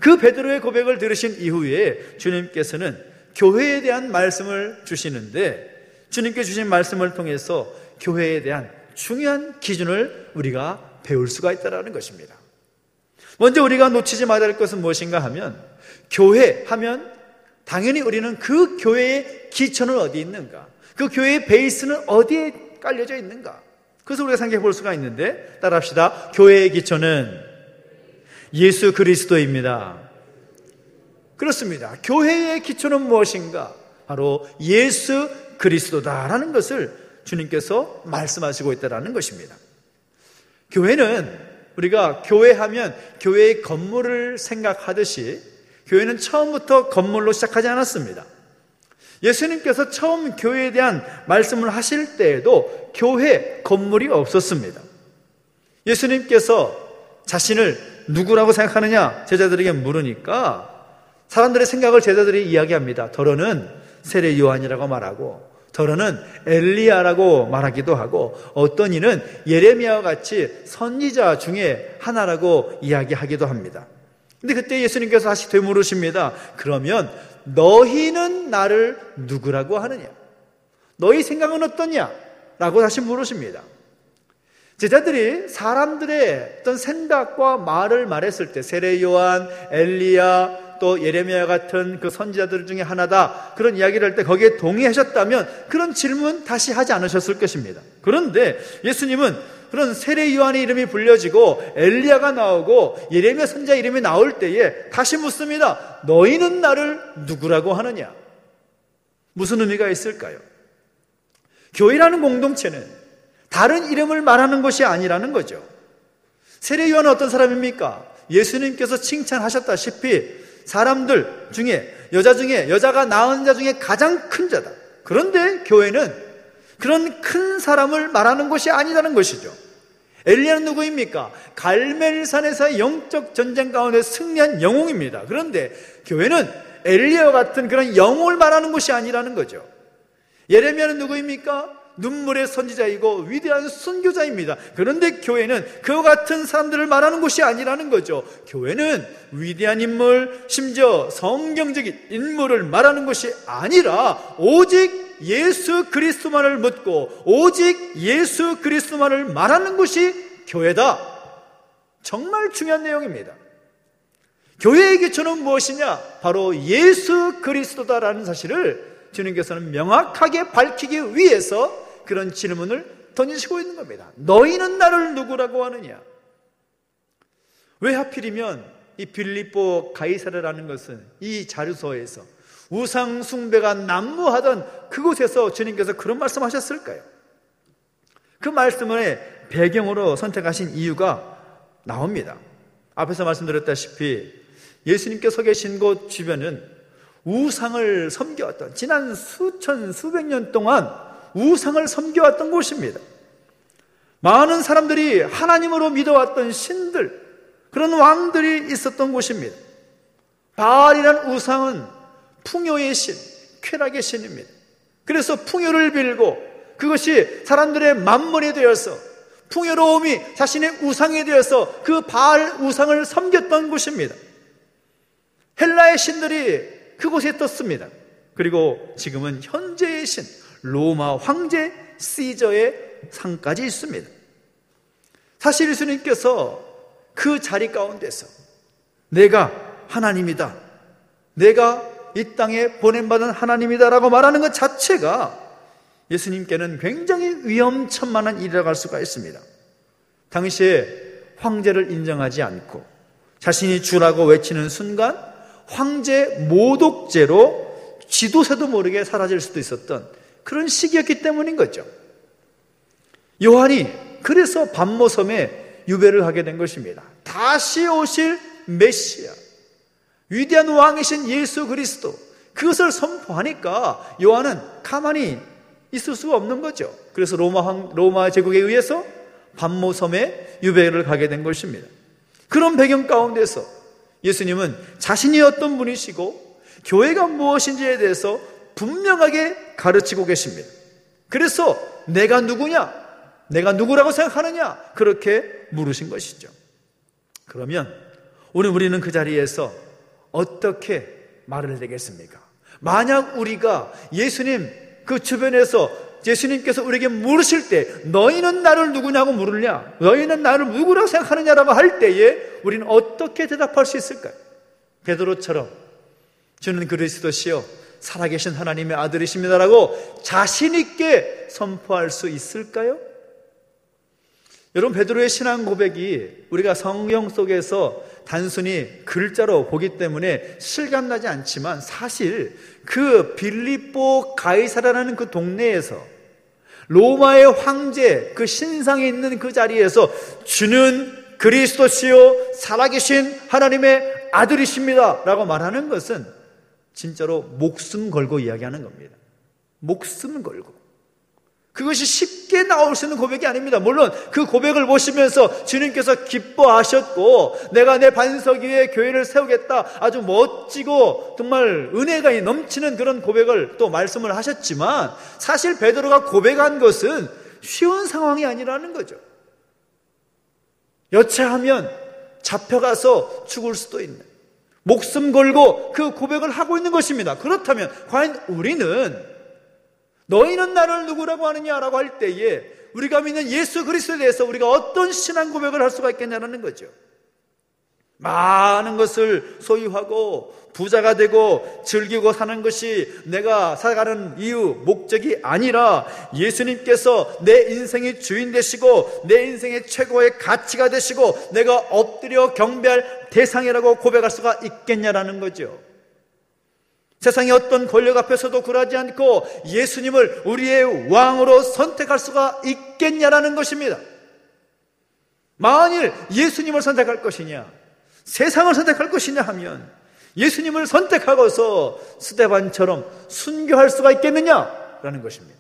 그 베드로의 고백을 들으신 이후에 주님께서는 교회에 대한 말씀을 주시는데, 주님께 주신 말씀을 통해서 교회에 대한 중요한 기준을 우리가 배울 수가 있다는 것입니다. 먼저 우리가 놓치지 말아야 할 것은 무엇인가 하면, 교회 하면 당연히 우리는 그 교회의 기초는 어디 있는가, 그 교회의 베이스는 어디에 깔려져 있는가, 그래서 우리가 생각해 볼 수가 있는데, 따라합시다. 교회의 기초는 예수 그리스도입니다. 그렇습니다. 교회의 기초는 무엇인가? 바로 예수 그리스도다라는 것을 주님께서 말씀하시고 있다는 것입니다. 교회는 우리가 교회하면 교회의 건물을 생각하듯이, 교회는 처음부터 건물로 시작하지 않았습니다. 예수님께서 처음 교회에 대한 말씀을 하실 때에도 교회 건물이 없었습니다. 예수님께서 자신을 누구라고 생각하느냐 제자들에게 물으니까 사람들의 생각을 제자들이 이야기합니다. 더러는 세례 요한이라고 말하고, 더러는 엘리야라고 말하기도 하고, 어떤 이는 예레미야와 같이 선지자 중에 하나라고 이야기하기도 합니다. 근데 그때 예수님께서 다시 되물으십니다. 그러면 너희는 나를 누구라고 하느냐? 너희 생각은 어떠냐? 라고 다시 물으십니다. 제자들이 사람들의 어떤 생각과 말을 말했을 때 세례 요한, 엘리야, 또 예레미야 같은 그 선지자들 중에 하나다, 그런 이야기를 할 때 거기에 동의하셨다면 그런 질문 다시 하지 않으셨을 것입니다. 그런데 예수님은 그런 세례 요한의 이름이 불려지고 엘리야가 나오고 예레미야 선지자 이름이 나올 때에 다시 묻습니다. 너희는 나를 누구라고 하느냐? 무슨 의미가 있을까요? 교회라는 공동체는 다른 이름을 말하는 것이 아니라는 거죠. 세례 요한은 어떤 사람입니까? 예수님께서 칭찬하셨다시피 사람들 중에 여자가 낳은 자 중에 가장 큰 자다. 그런데 교회는 그런 큰 사람을 말하는 것이 아니라는 것이죠. 엘리야는 누구입니까? 갈멜산에서의 영적 전쟁 가운데 승리한 영웅입니다. 그런데 교회는 엘리야와 같은 그런 영웅을 말하는 것이 아니라는 거죠. 예레미야는 누구입니까? 눈물의 선지자이고 위대한 선교자입니다. 그런데 교회는 그와 같은 사람들을 말하는 것이 아니라는 거죠. 교회는 위대한 인물, 심지어 성경적인 인물을 말하는 것이 아니라 오직 예수 그리스도만을 묻고 오직 예수 그리스도만을 말하는 것이 교회다. 정말 중요한 내용입니다. 교회의 기초는 무엇이냐? 바로 예수 그리스도다라는 사실을 주님께서는 명확하게 밝히기 위해서 그런 질문을 던지시고 있는 겁니다. 너희는 나를 누구라고 하느냐? 왜 하필이면 이 빌립보 가이사랴라는 것은 이 자루서에서 우상 숭배가 난무하던 그곳에서 주님께서 그런 말씀하셨을까요? 그 말씀을 배경으로 선택하신 이유가 나옵니다. 앞에서 말씀드렸다시피 예수님께서 계신 곳 주변은 우상을 섬겨왔던, 지난 수백 년 동안 우상을 섬겨왔던 곳입니다. 많은 사람들이 하나님으로 믿어왔던 신들, 그런 왕들이 있었던 곳입니다. 바알이란 우상은 풍요의 신, 쾌락의 신입니다. 그래서 풍요를 빌고 그것이 사람들의 만물이 되어서 풍요로움이 자신의 우상이 되어서 그 바알 우상을 섬겼던 곳입니다. 헬라의 신들이 그곳에 떴습니다. 그리고 지금은 현재의 신, 로마 황제 시저의 상까지 있습니다. 사실 예수님께서 그 자리 가운데서 내가 하나님이다, 내가 이 땅에 보냄받은 하나님이다라고 말하는 것 자체가 예수님께는 굉장히 위험천만한 일이라고 할 수가 있습니다. 당시에 황제를 인정하지 않고 자신이 주라고 외치는 순간 황제 모독죄로 지도새도 모르게 사라질 수도 있었던 그런 시기였기 때문인 거죠. 요한이 그래서 반모섬에 유배를 하게 된 것입니다. 다시 오실 메시아, 위대한 왕이신 예수 그리스도, 그것을 선포하니까 요한은 가만히 있을 수가 없는 거죠. 그래서 로마 제국에 의해서 반모섬에 유배를 가게 된 것입니다. 그런 배경 가운데서 예수님은 자신이 어떤 분이시고 교회가 무엇인지에 대해서 분명하게 가르치고 계십니다. 그래서 내가 누구냐? 내가 누구라고 생각하느냐? 그렇게 물으신 것이죠. 그러면 오늘 우리는 그 자리에서 어떻게 말을 되겠습니까? 만약 우리가 예수님 그 주변에서 예수님께서 우리에게 물으실 때 너희는 나를 누구냐고 물으냐, 너희는 나를 누구라고 생각하느냐라고 할 때에 우리는 어떻게 대답할 수 있을까요? 베드로처럼 주는 그리스도시요 살아계신 하나님의 아들이십니다라고 자신 있게 선포할 수 있을까요? 여러분, 베드로의 신앙 고백이 우리가 성경 속에서 단순히 글자로 보기 때문에 실감나지 않지만 사실 그 빌립보 가이사랴라는 그 동네에서 로마의 황제 그 신상이 있는 그 자리에서 주는 그리스도시요 살아계신 하나님의 아들이십니다 라고 말하는 것은 진짜로 목숨 걸고 이야기하는 겁니다. 목숨 걸고. 그것이 쉽게 나올 수 있는 고백이 아닙니다. 물론 그 고백을 보시면서 주님께서 기뻐하셨고 내가 내 반석 위에 교회를 세우겠다, 아주 멋지고 정말 은혜가 넘치는 그런 고백을 또 말씀을 하셨지만, 사실 베드로가 고백한 것은 쉬운 상황이 아니라는 거죠. 여차하면 잡혀가서 죽을 수도 있는, 목숨 걸고 그 고백을 하고 있는 것입니다. 그렇다면 과연 우리는 너희는 나를 누구라고 하느냐라고 할 때에 우리가 믿는 예수 그리스도에 대해서 우리가 어떤 신앙 고백을 할 수가 있겠냐는 거죠. 많은 것을 소유하고 부자가 되고 즐기고 사는 것이 내가 살아가는 이유, 목적이 아니라 예수님께서 내 인생의 주인 되시고 내 인생의 최고의 가치가 되시고 내가 엎드려 경배할 대상이라고 고백할 수가 있겠냐라는 거죠. 세상의 어떤 권력 앞에서도 굴하지 않고 예수님을 우리의 왕으로 선택할 수가 있겠냐라는 것입니다. 만일 예수님을 선택할 것이냐, 세상을 선택할 것이냐 하면 예수님을 선택하고서 스데반처럼 순교할 수가 있겠느냐라는 것입니다.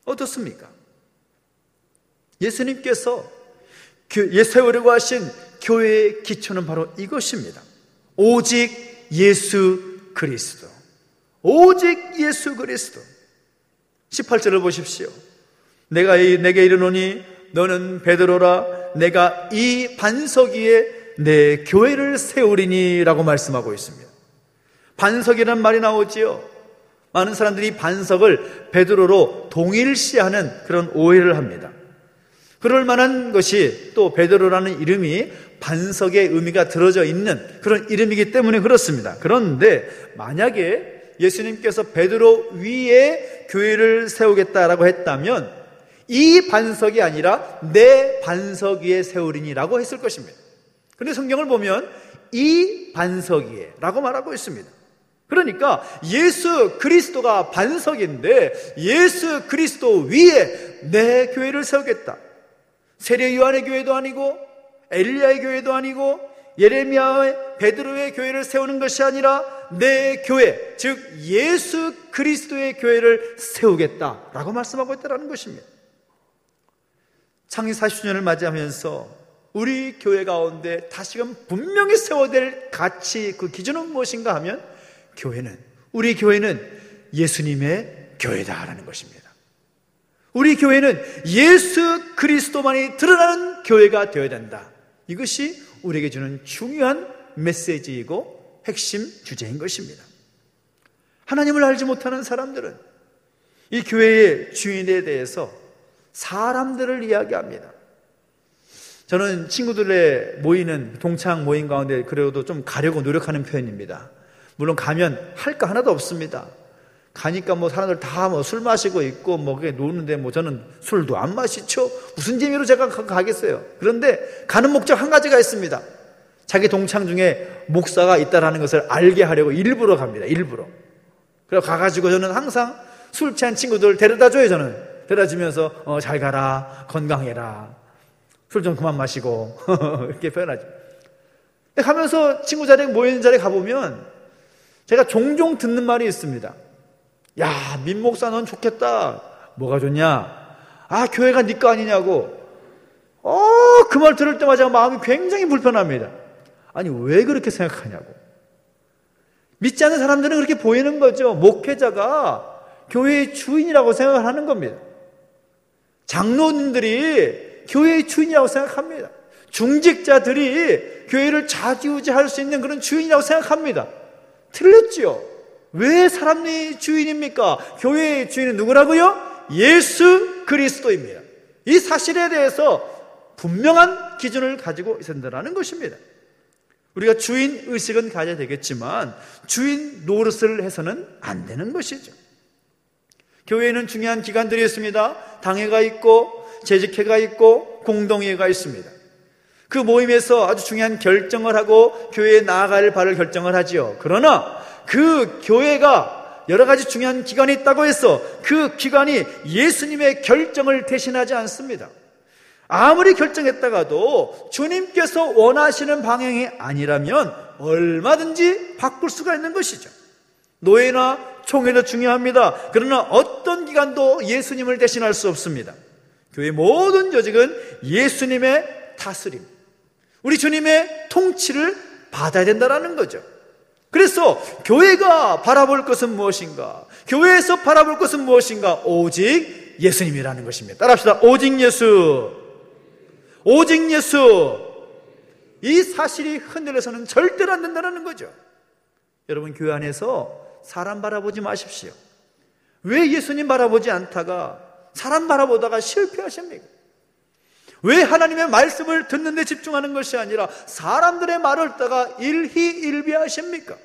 어떻습니까? 예수님께서 세우려고 하신 교회의 기초는 바로 이것입니다. 오직 예수 그리스도. 오직 예수 그리스도. 18절을 보십시오. 내가 내게 이르노니 너는 베드로라, 내가 이 반석 위에 내 교회를 세우리니 라고 말씀하고 있습니다. 반석이라는 말이 나오지요. 많은 사람들이 반석을 베드로로 동일시하는 그런 오해를 합니다. 그럴 만한 것이 또 베드로라는 이름이 반석의 의미가 들어져 있는 그런 이름이기 때문에 그렇습니다. 그런데 만약에 예수님께서 베드로 위에 교회를 세우겠다라고 했다면 이 반석이 아니라 내 반석 위에 세우리니라고 했을 것입니다. 그런데 성경을 보면 이 반석 위에 라고 말하고 있습니다. 그러니까 예수 그리스도가 반석인데 예수 그리스도 위에 내 교회를 세우겠다. 세례 요한의 교회도 아니고 엘리야의 교회도 아니고 예레미야의 베드로의 교회를 세우는 것이 아니라 내 교회, 즉 예수 그리스도의 교회를 세우겠다라고 말씀하고 있다는 것입니다. 창립 40주년을 맞이하면서 우리 교회 가운데 다시금 분명히 세워야 될 가치, 그 기준은 무엇인가 하면 우리 교회는 예수님의 교회다라는 것입니다. 우리 교회는 예수 그리스도만이 드러나는 교회가 되어야 된다. 이것이 우리에게 주는 중요한 메시지이고 핵심 주제인 것입니다. 하나님을 알지 못하는 사람들은 이 교회의 주인에 대해서 사람들을 이야기합니다. 저는 친구들의 모이는 동창 모임 가운데 그래도 좀 가려고 노력하는 편입니다. 물론 가면 할 거 하나도 없습니다. 가니까 사람들 다 술 마시고 있고 그게 노는데 저는 술도 안 마시죠. 무슨 재미로 제가 가겠어요. 그런데 가는 목적 한 가지가 있습니다. 자기 동창 중에 목사가 있다라는 것을 알게 하려고 일부러 갑니다. 일부러. 그래서 가가지고 저는 항상 술 취한 친구들 데려다 줘요. 저는 데려다 주면서 잘 가라, 건강해라, 술 좀 그만 마시고 이렇게 표현하죠. 가면서 친구 자리에 모이는 자리에 가보면 제가 종종 듣는 말이 있습니다. 야, 민 목사 넌 좋겠다. 뭐가 좋냐? 아, 교회가 네 거 아니냐고. 그 말 들을 때마다 마음이 굉장히 불편합니다. 아니, 왜 그렇게 생각하냐고. 믿지 않는 사람들은 그렇게 보이는 거죠. 목회자가 교회의 주인이라고 생각을 하는 겁니다. 장로님들이 교회의 주인이라고 생각합니다. 중직자들이 교회를 좌지우지할 수 있는 그런 주인이라고 생각합니다. 틀렸지요. 왜 사람이 주인입니까? 교회의 주인은 누구라고요? 예수 그리스도입니다. 이 사실에 대해서 분명한 기준을 가지고 있어야 된다는 것입니다. 우리가 주인 의식은 가져야 되겠지만 주인 노릇을 해서는 안 되는 것이죠. 교회에는 중요한 기관들이 있습니다. 당회가 있고 재직회가 있고 공동회가 있습니다. 그 모임에서 아주 중요한 결정을 하고 교회에 나아갈 바를 결정을 하지요. 그러나 그 교회가 여러 가지 중요한 기관이 있다고 해서 그 기관이 예수님의 결정을 대신하지 않습니다. 아무리 결정했다가도 주님께서 원하시는 방향이 아니라면 얼마든지 바꿀 수가 있는 것이죠. 노예나 총회도 중요합니다. 그러나 어떤 기관도 예수님을 대신할 수 없습니다. 교회 모든 조직은 예수님의 다스림, 우리 주님의 통치를 받아야 된다는 거죠. 그래서 교회가 바라볼 것은 무엇인가? 교회에서 바라볼 것은 무엇인가? 오직 예수님이라는 것입니다. 따라합시다. 오직 예수. 오직 예수. 이 사실이 흔들려서는 절대로 안 된다는 거죠. 여러분, 교회 안에서 사람 바라보지 마십시오. 왜 예수님 바라보지 않다가 사람 바라보다가 실패하십니까? 왜 하나님의 말씀을 듣는 데 집중하는 것이 아니라 사람들의 말을 듣다가 일희일비하십니까?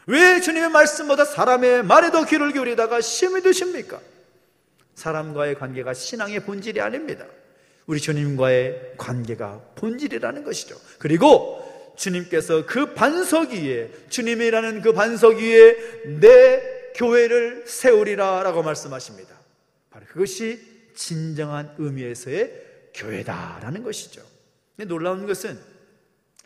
왜 주님의 말씀보다 사람의 말에 더 귀를 기울이다가 심히 드십니까? 사람과의 관계가 신앙의 본질이 아닙니다. 우리 주님과의 관계가 본질이라는 것이죠. 그리고 주님께서 그 반석 위에, 주님이라는 그 반석 위에 내 교회를 세우리라 라고 말씀하십니다. 바로 그것이 진정한 의미에서의 교회다라는 것이죠. 근데 놀라운 것은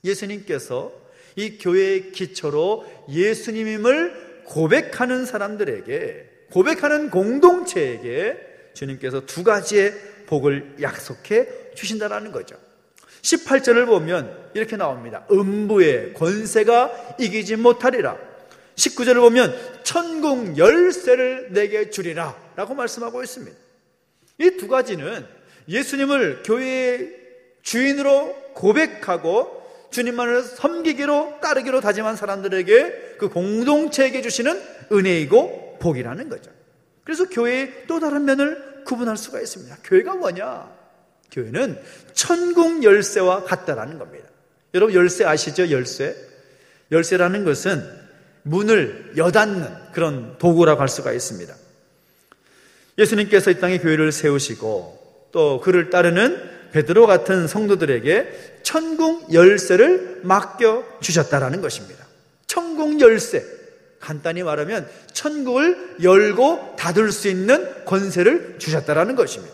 예수님께서 이 교회의 기초로 예수님임을 고백하는 사람들에게, 고백하는 공동체에게 주님께서 두 가지의 복을 약속해 주신다라는 거죠. 18절을 보면 이렇게 나옵니다. 음부의 권세가 이기지 못하리라. 19절을 보면 천국 열쇠를 내게 주리라 라고 말씀하고 있습니다. 이 두 가지는 예수님을 교회의 주인으로 고백하고 주님만을 섬기기로 따르기로 다짐한 사람들에게, 그 공동체에게 주시는 은혜이고 복이라는 거죠. 그래서 교회의 또 다른 면을 구분할 수가 있습니다. 교회가 뭐냐? 교회는 천국 열쇠와 같다라는 겁니다. 여러분, 열쇠 아시죠? 열쇠. 열쇠라는 것은 문을 여닫는 그런 도구라고 할 수가 있습니다. 예수님께서 이 땅에 교회를 세우시고 또 그를 따르는 베드로 같은 성도들에게 천국 열쇠를 맡겨주셨다라는 것입니다. 천국 열쇠, 간단히 말하면 천국을 열고 닫을 수 있는 권세를 주셨다라는 것입니다.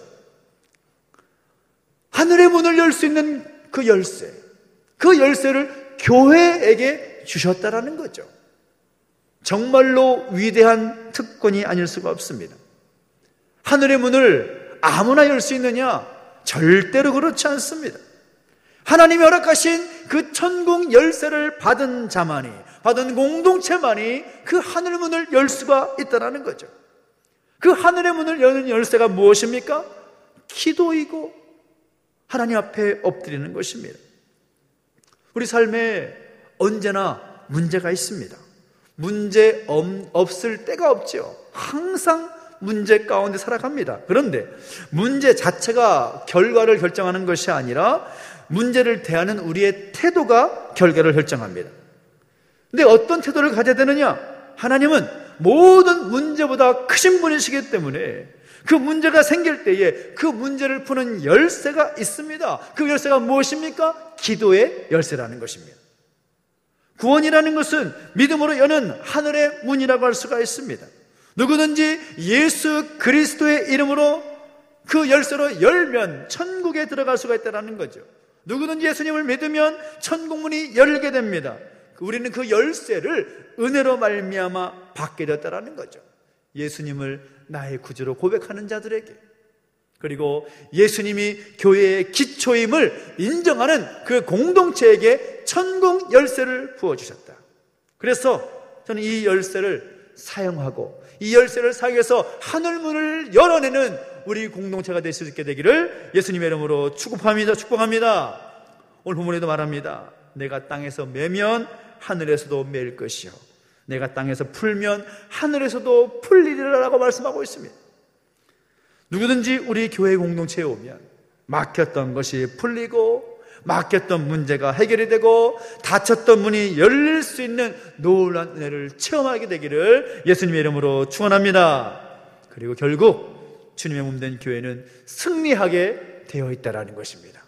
하늘의 문을 열 수 있는 그 열쇠, 그 열쇠를 교회에게 주셨다라는 거죠. 정말로 위대한 특권이 아닐 수가 없습니다. 하늘의 문을 아무나 열 수 있느냐? 절대로 그렇지 않습니다. 하나님이 허락하신 그 천국 열쇠를 받은 자만이, 받은 공동체만이 그 하늘 문을 열 수가 있다는 거죠. 그 하늘의 문을 여는 열쇠가 무엇입니까? 기도이고 하나님 앞에 엎드리는 것입니다. 우리 삶에 언제나 문제가 있습니다. 문제 없을 때가 없죠. 항상 문제 가운데 살아갑니다. 그런데 문제 자체가 결과를 결정하는 것이 아니라 문제를 대하는 우리의 태도가 결과를 결정합니다. 근데 어떤 태도를 가져야 되느냐? 하나님은 모든 문제보다 크신 분이시기 때문에 그 문제가 생길 때에 그 문제를 푸는 열쇠가 있습니다. 그 열쇠가 무엇입니까? 기도의 열쇠라는 것입니다. 구원이라는 것은 믿음으로 여는 하늘의 문이라고 할 수가 있습니다. 누구든지 예수 그리스도의 이름으로 그 열쇠로 열면 천국에 들어갈 수가 있다는 거죠. 누구든지 예수님을 믿으면 천국문이 열게 됩니다. 우리는 그 열쇠를 은혜로 말미암아 받게 되었다는 거죠. 예수님을 나의 구주로 고백하는 자들에게, 그리고 예수님이 교회의 기초임을 인정하는 그 공동체에게 천국 열쇠를 부어주셨다. 그래서 저는 이 열쇠를 사용하고 이 열쇠를 사용해서 하늘문을 열어내는 우리 공동체가 될 수 있게 되기를 예수님의 이름으로 축복합니다. 축복합니다. 오늘 본문에도 말합니다. 내가 땅에서 매면 하늘에서도 매일 것이요, 내가 땅에서 풀면 하늘에서도 풀리리라고 말씀하고 있습니다. 누구든지 우리 교회 공동체에 오면 막혔던 것이 풀리고 막혔던 문제가 해결이 되고 닫혔던 문이 열릴 수 있는 놀라운 은혜를 체험하게 되기를 예수님의 이름으로 축원합니다. 그리고 결국 주님의 몸된 교회는 승리하게 되어 있다는 것입니다.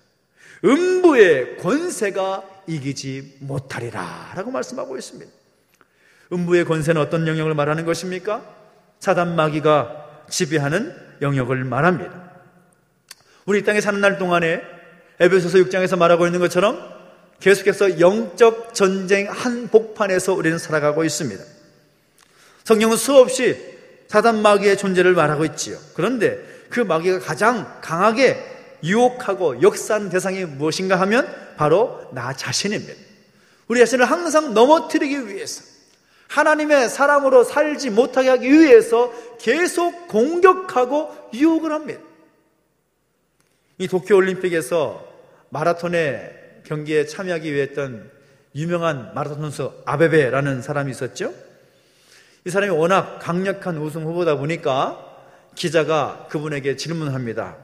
음부의 권세가 이기지 못하리라 라고 말씀하고 있습니다. 음부의 권세는 어떤 영역을 말하는 것입니까? 사단 마귀가 지배하는 영역을 말합니다. 우리 이 땅에 사는 날 동안에 에베소서 6장에서 말하고 있는 것처럼 계속해서 영적 전쟁 한복판에서 우리는 살아가고 있습니다. 성경은 수없이 사단 마귀의 존재를 말하고 있지요. 그런데 그 마귀가 가장 강하게 유혹하고 역사하는 대상이 무엇인가 하면 바로 나 자신입니다. 우리 자신을 항상 넘어뜨리기 위해서, 하나님의 사람으로 살지 못하게 하기 위해서 계속 공격하고 유혹을 합니다. 이 도쿄올림픽에서 마라톤의 경기에 참여하기 위해 했던 유명한 마라톤 선수 아베베라는 사람이 있었죠. 이 사람이 워낙 강력한 우승 후보다 보니까 기자가 그분에게 질문을 합니다.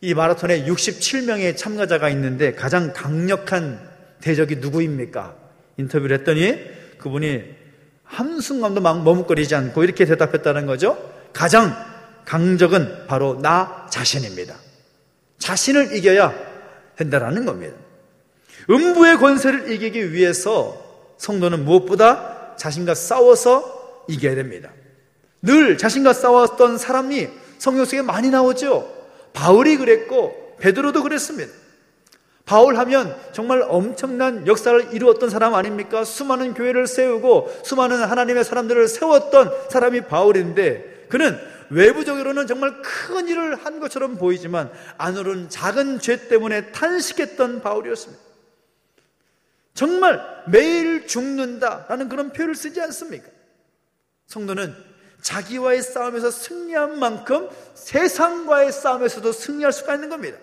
이 마라톤에 67명의 참가자가 있는데 가장 강력한 대적이 누구입니까? 인터뷰를 했더니 그분이 한순간도 막 머뭇거리지 않고 이렇게 대답했다는 거죠. 가장 강적은 바로 나 자신입니다. 자신을 이겨야 된다라는 겁니다. 음부의 권세를 이기기 위해서 성도는 무엇보다 자신과 싸워서 이겨야 됩니다. 늘 자신과 싸웠던 사람이 성경 속에 많이 나오죠. 바울이 그랬고 베드로도 그랬습니다. 바울 하면 정말 엄청난 역사를 이루었던 사람 아닙니까? 수많은 교회를 세우고 수많은 하나님의 사람들을 세웠던 사람이 바울인데, 그는 외부적으로는 정말 큰 일을 한 것처럼 보이지만 안으로는 작은 죄 때문에 탄식했던 바울이었습니다. 정말 매일 죽는다라는 그런 표현을 쓰지 않습니까? 성도는 자기와의 싸움에서 승리한 만큼 세상과의 싸움에서도 승리할 수가 있는 겁니다.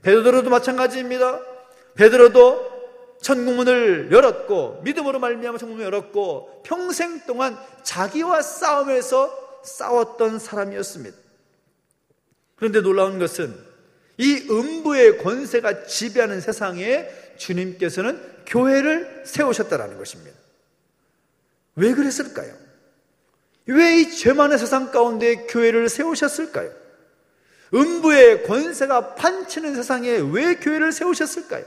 베드로도 마찬가지입니다. 베드로도 천국문을 열었고 믿음으로 말미암아 천국문을 열었고 평생 동안 자기와 싸움에서 싸웠던 사람이었습니다. 그런데 놀라운 것은 이 음부의 권세가 지배하는 세상에 주님께서는 교회를 세우셨다는 것입니다. 왜 그랬을까요? 왜 이 죄 많은 세상 가운데 교회를 세우셨을까요? 음부의 권세가 판치는 세상에 왜 교회를 세우셨을까요?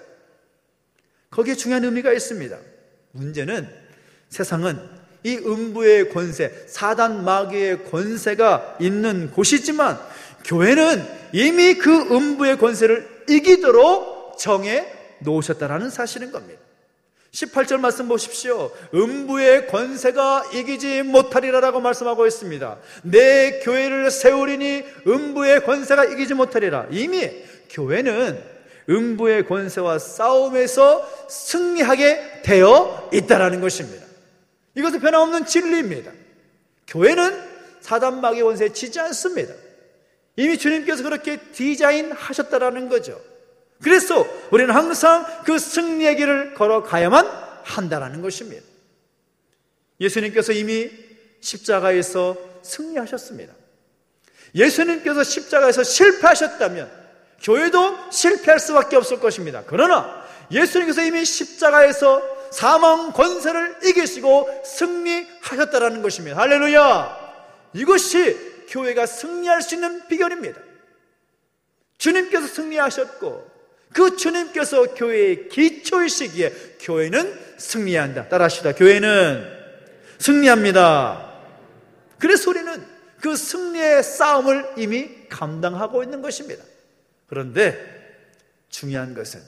거기에 중요한 의미가 있습니다. 문제는 세상은 이 음부의 권세, 사단 마귀의 권세가 있는 곳이지만 교회는 이미 그 음부의 권세를 이기도록 정해 놓으셨다라는 사실인 겁니다. 18절 말씀 보십시오. 음부의 권세가 이기지 못하리라라고 말씀하고 있습니다. 내 교회를 세우리니 음부의 권세가 이기지 못하리라. 이미 교회는 음부의 권세와 싸움에서 승리하게 되어 있다라는 것입니다. 이것은 변함없는 진리입니다. 교회는 사단 마귀의 권세에 지지 않습니다. 이미 주님께서 그렇게 디자인하셨다라는 거죠. 그래서 우리는 항상 그 승리의 길을 걸어가야만 한다는 것입니다. 예수님께서 이미 십자가에서 승리하셨습니다. 예수님께서 십자가에서 실패하셨다면 교회도 실패할 수밖에 없을 것입니다. 그러나 예수님께서 이미 십자가에서 사망 권세를 이기시고 승리하셨다는 것입니다. 할렐루야! 이것이 교회가 승리할 수 있는 비결입니다. 주님께서 승리하셨고 그 주님께서 교회의 기초이시기에 교회는 승리한다. 따라합시다. 교회는 승리합니다. 그래서 우리는 그 승리의 싸움을 이미 감당하고 있는 것입니다. 그런데 중요한 것은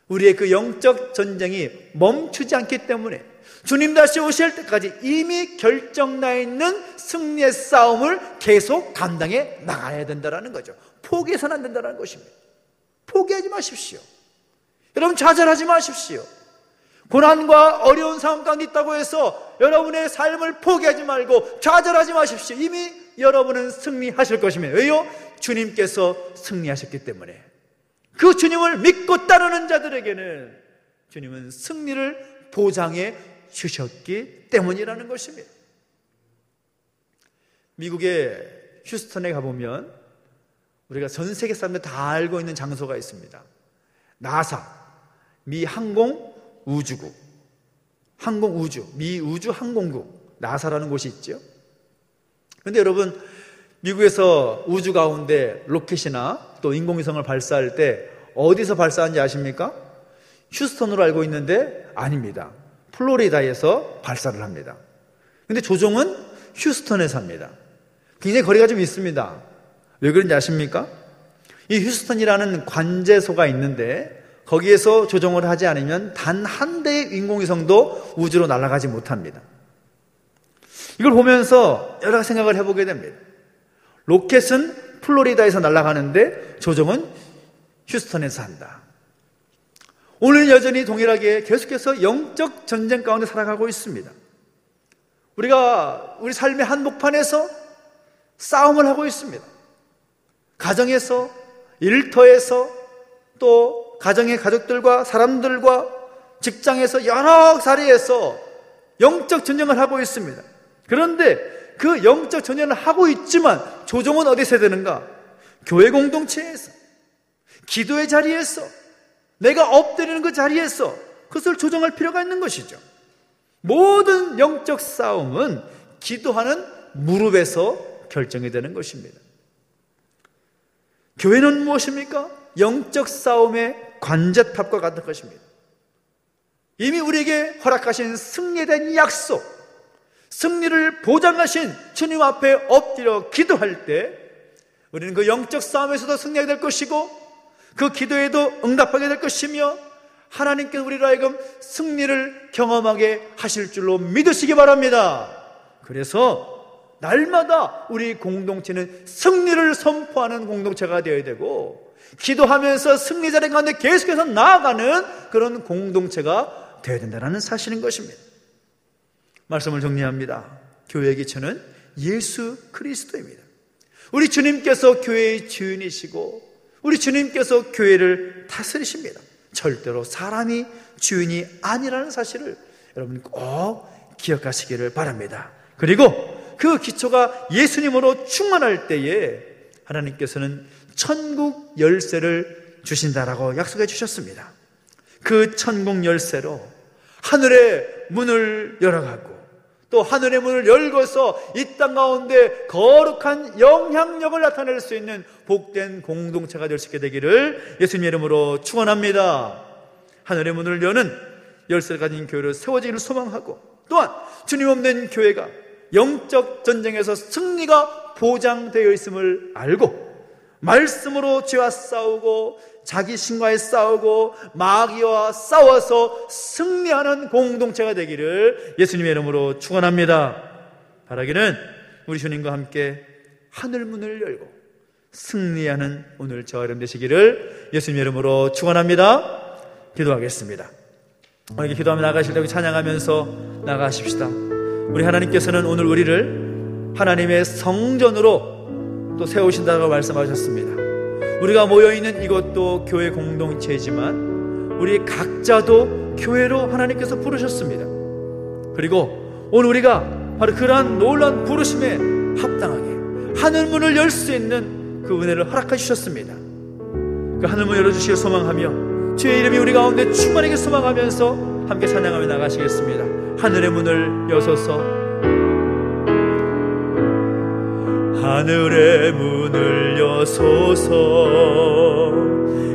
우리의 그 영적 전쟁이 멈추지 않기 때문에 주님 다시 오실 때까지 이미 결정나 있는 승리의 싸움을 계속 감당해 나가야 된다는 거죠. 포기해서는 안 된다는 것입니다. 포기하지 마십시오. 여러분 좌절하지 마십시오. 고난과 어려운 상황 가운데 있다고 해서 여러분의 삶을 포기하지 말고 좌절하지 마십시오. 이미 여러분은 승리하실 것입니다. 왜요? 주님께서 승리하셨기 때문에. 그 주님을 믿고 따르는 자들에게는 주님은 승리를 보장해 주셨기 때문이라는 것입니다. 미국의 휴스턴에 가보면 우리가 전 세계 사람들 다 알고 있는 장소가 있습니다. 나사, 미 항공우주국, 미 우주항공국, 나사라는 곳이 있죠. 그런데 여러분, 미국에서 우주 가운데 로켓이나 또 인공위성을 발사할 때 어디서 발사하는지 아십니까? 휴스턴으로 알고 있는데 아닙니다. 플로리다에서 발사를 합니다. 그런데 조종은 휴스턴에서 합니다. 굉장히 거리가 좀 있습니다. 왜 그런지 아십니까? 이 휴스턴이라는 관제소가 있는데 거기에서 조종을 하지 않으면 단 한 대의 인공위성도 우주로 날아가지 못합니다. 이걸 보면서 여러 가지 생각을 해보게 됩니다. 로켓은 플로리다에서 날아가는데 조종은 휴스턴에서 한다. 오늘 여전히 동일하게 계속해서 영적 전쟁 가운데 살아가고 있습니다. 우리가 우리 삶의 한복판에서 싸움을 하고 있습니다. 가정에서, 일터에서, 또 가정의 가족들과 사람들과 직장에서 여러 자리에서 영적 전쟁을 하고 있습니다. 그런데 그 영적 전쟁을 하고 있지만 조종은 어디서 해야 되는가? 교회 공동체에서, 기도의 자리에서, 내가 엎드리는 그 자리에서 그것을 조정할 필요가 있는 것이죠. 모든 영적 싸움은 기도하는 무릎에서 결정이 되는 것입니다. 교회는 무엇입니까? 영적 싸움의 관제탑과 같은 것입니다. 이미 우리에게 허락하신 승리에 대한 약속, 승리를 보장하신 주님 앞에 엎드려 기도할 때 우리는 그 영적 싸움에서도 승리하게 될 것이고 그 기도에도 응답하게 될 것이며 하나님께서 우리로 하여금 승리를 경험하게 하실 줄로 믿으시기 바랍니다. 그래서 날마다 우리 공동체는 승리를 선포하는 공동체가 되어야 되고 기도하면서 승리 자리 가운데 계속해서 나아가는 그런 공동체가 되어야 된다는 사실인 것입니다. 말씀을 정리합니다. 교회의 기초는 예수 그리스도입니다. 우리 주님께서 교회의 주인이시고 우리 주님께서 교회를 다스리십니다. 절대로 사람이 주인이 아니라는 사실을 여러분 꼭 기억하시기를 바랍니다. 그리고 그 기초가 예수님으로 충만할 때에 하나님께서는 천국 열쇠를 주신다라고 약속해 주셨습니다. 그 천국 열쇠로 하늘의 문을 열어가고 또 하늘의 문을 열고서 이 땅 가운데 거룩한 영향력을 나타낼 수 있는 복된 공동체가 될 수 있게 되기를 예수님의 이름으로 축원합니다. 하늘의 문을 여는 열쇠를 가진 교회로 세워지기를 소망하고 또한 주님 없는 교회가 영적 전쟁에서 승리가 보장되어 있음을 알고 말씀으로 죄와 싸우고 자기 신과에 싸우고 마귀와 싸워서 승리하는 공동체가 되기를 예수님의 이름으로 축원합니다. 바라기는 우리 주님과 함께 하늘문을 열고 승리하는 오늘 저와 여러분 되시기를 예수님의 이름으로 축원합니다. 기도하겠습니다. 이렇게 기도하며 나가실 때 찬양하면서 나가십시다. 우리 하나님께서는 오늘 우리를 하나님의 성전으로 또 세우신다고 말씀하셨습니다. 우리가 모여있는 이것도 교회 공동체이지만 우리 각자도 교회로 하나님께서 부르셨습니다. 그리고 오늘 우리가 바로 그러한 놀라운 부르심에 합당하게 하늘문을 열 수 있는 그 은혜를 허락해 주셨습니다. 그 하늘문 열어주시길 소망하며 주의 이름이 우리 가운데 충만하게 소망하면서 함께 찬양하며 나가시겠습니다. 하늘의 문을 여소서. 하늘의 문을 여소서.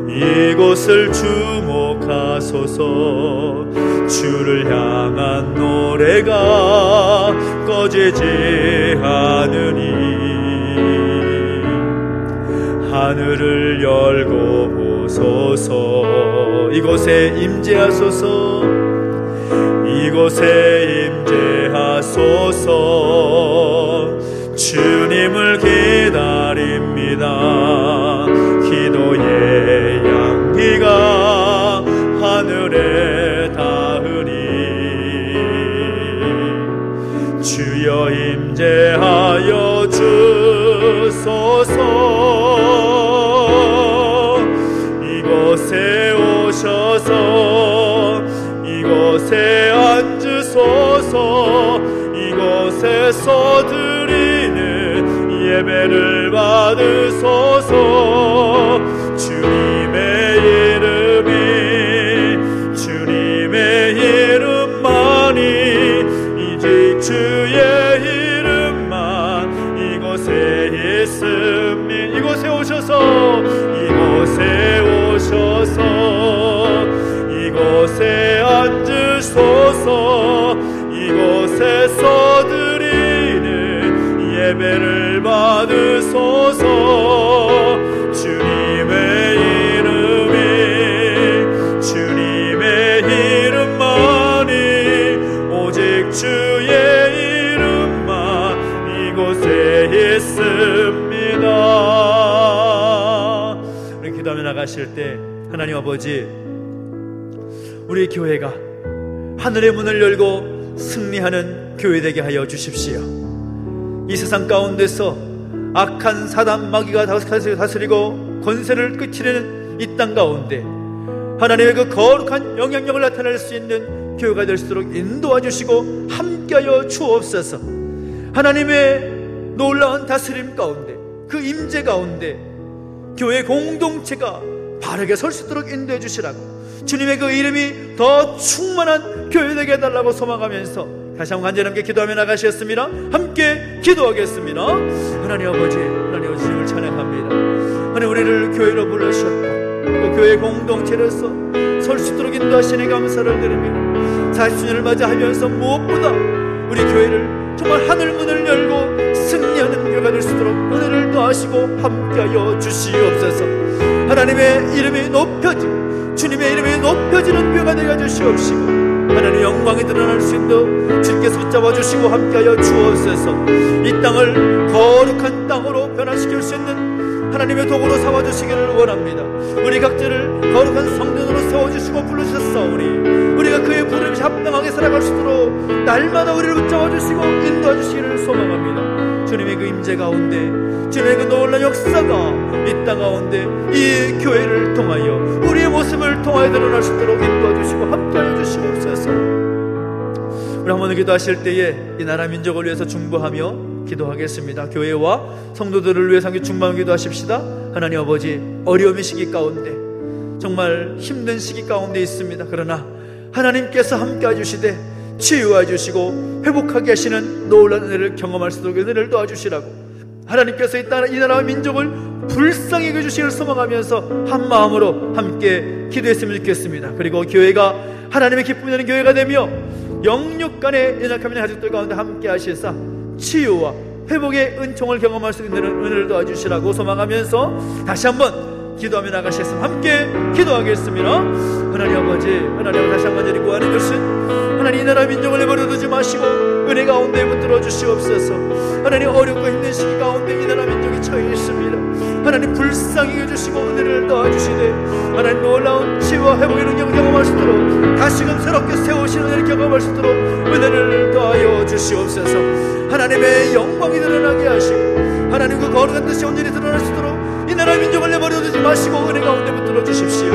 이곳을 주목하소서. 주를 향한 노래가 꺼지지 않으니 하늘을 열고 보소서. 이곳에 임재하소서. 이곳에 임재하소서. 주님을 기다립니다. 기도의 향기가 하늘에 닿으니 주여 임재하여 주소서. 이곳에 오셔서 이곳에 앉으소서. 이곳에서 예배를 받으소서. 주님의 이름만이 이제 주의 이름만 이곳에 있음니 이곳에 오셔서 이곳에 앉으소서. 이곳에서 드리는 예배를 받으소서. 기도하실 때 하나님 아버지, 우리 교회가 하늘의 문을 열고 승리하는 교회 되게 하여 주십시오. 이 세상 가운데서 악한 사단 마귀가 다스리고 권세를 끄트리는 이 땅 가운데 하나님의 그 거룩한 영향력을 나타낼 수 있는 교회가 될 수 있도록 인도해 주시고 함께하여 주옵소서. 하나님의 놀라운 다스림 가운데, 그 임재 가운데 교회 공동체가 바르게 설 수 있도록 인도해 주시라고, 주님의 그 이름이 더 충만한 교회 되게 해달라고 소망하면서 다시 한번 간절하게 기도하며 나가시겠습니다. 함께 기도하겠습니다. 하나님 아버지, 하나님 주님을 찬양합니다. 하나님, 우리를 교회로 불러주셨고 또 교회 공동체로서 설 수 있도록 인도하시니 감사를 드립니다. 40주년을 맞이하면서 무엇보다 우리 교회를 정말 하늘문을 열고 승리하는 교회가 될 수 있도록 은혜를 더하시고 함께하여 주시옵소서. 하나님의 이름이 높여지고 주님의 이름이 높여지는 교회가 되게 해주시옵시고, 하나님의 영광이 드러날 수 있도록 주님께서 붙잡아 주시고 함께하여 주옵소서. 이 땅을 거룩한 땅으로 변화시킬 수 있는 하나님의 도구로 삼아주시기를 원합니다. 우리 각자를 거룩한 성전으로 세워주시고 부르셨사오니 우리가 그의 부름에 합당하게 살아갈 수 있도록 날마다 우리를 붙잡아 주시고 인도해 주시기를 소망합니다. 주님의 그 임재 가운데, 주님의 그 놀라운 역사가 이 땅 가운데 이 교회를 통하여 우리의 모습을 통하여 드러날 수 있도록 인도해 주시고 함께하여 주시옵소서. 우리 한번 기도하실 때에 이 나라 민족을 위해서 중보하며 기도하겠습니다. 교회와 성도들을 위해서 함께 중보하며 기도하십시다. 하나님 아버지, 어려움의 시기 가운데 정말 힘든 시기 가운데 있습니다. 그러나 하나님께서 함께 해주시되 치유해 주시고 회복하게 하시는 놀라운 은혜를 경험할 수 있도록 은혜를 도와주시라고, 하나님께서 이 나라와 민족을 불쌍히 여겨주시기를 소망하면서 한 마음으로 함께 기도했으면 좋겠습니다. 그리고 교회가 하나님의 기쁨이 되는 교회가 되며 영육간의 연약함있는 가족들 가운데 함께 하시사 치유와 회복의 은총을 경험할 수 있는 은혜를 도와주시라고 소망하면서 다시 한번 기도하며 나가시겠습니다. 함께 기도하겠습니다. 하나님 아버지, 하나님 다시 한번 드리고 하는 것은 하나님 이 나라 민족을 내버려두지 마시고 은혜 가운데 붙들어 주시옵소서. 하나님, 어렵고 힘든 시기 가운데 이 나라 민족이 처해 있습니다. 하나님, 불쌍히 여주시고 은혜를 도와주시되 하나님 놀라운 치유와 회복의 능력을 경험할 수 있도록 다시금 새롭게 세우시는 은혜를 경험할 수 있도록 은혜를 더하여 주시옵소서. 하나님의 영광이 드러나게 하시고 하나님 그 거룩한 뜻이 온전히 드러날 수 있도록 이 나라 민족을 내버려두지 마시고 은혜 가운데 붙들어 주십시오.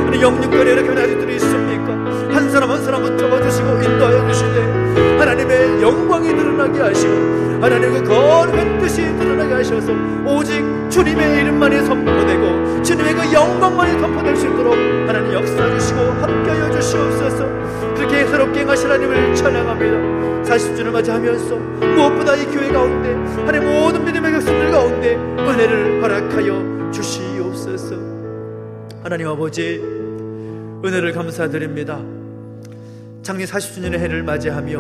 우리 영육간에 이렇게 아직들이 있습니까? 한 사람 한 사람 붙잡아 주시고 인도하여 주시되 하나님의 영광이 드러나게 하시고 하나님 그 거룩한 뜻이 드러나게 하셔서 오직 주님의 이름만이 선포되고 주님의 그 영광만이 선포될 수 있도록 하나님 역사해 주시고 함께하여 주시옵소서. 그렇게 새롭게 행하신 하나님을 찬양합니다. 40주년을 맞이하면서 무엇보다 이 교회 가운데 하나님 모든 믿음의 백성들 가운데 은혜를 허락하여 주시옵소서. 하나님 아버지, 은혜를 감사드립니다. 창립 40주년의 해를 맞이하며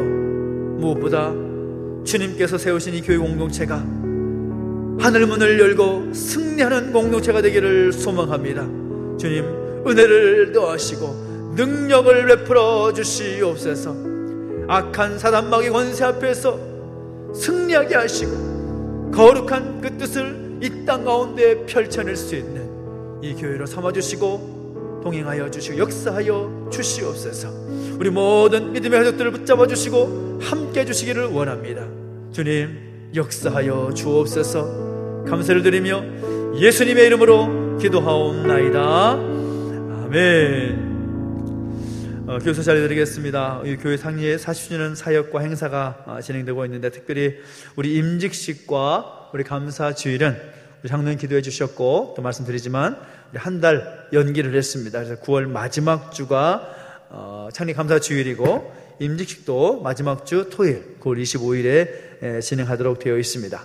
무엇보다 주님께서 세우신 이 교회 공동체가 하늘문을 열고 승리하는 공동체가 되기를 소망합니다. 주님, 은혜를 더하시고 능력을 베풀어 주시옵소서. 악한 사단 마귀 권세 앞에서 승리하게 하시고 거룩한 그 뜻을 이 땅 가운데 펼쳐낼 수 있는 이 교회로 삼아주시고 동행하여 주시고 역사하여 주시옵소서. 우리 모든 믿음의 가족들을 붙잡아 주시고 함께 해주시기를 원합니다. 주님, 역사하여 주옵소서. 감사를 드리며 예수님의 이름으로 기도하옵나이다. 아멘. 교사 자리드리겠습니다. 교회 상리의 40주년 사역과 행사가 진행되고 있는데 특별히 우리 임직식과 우리 감사 주일은 우리 장로님 기도해 주셨고 또 말씀드리지만 한 달 연기를 했습니다. 그래서 9월 마지막 주가 창립 감사 주일이고 임직식도 마지막 주 토요일 9월 25일에 진행하도록 되어 있습니다.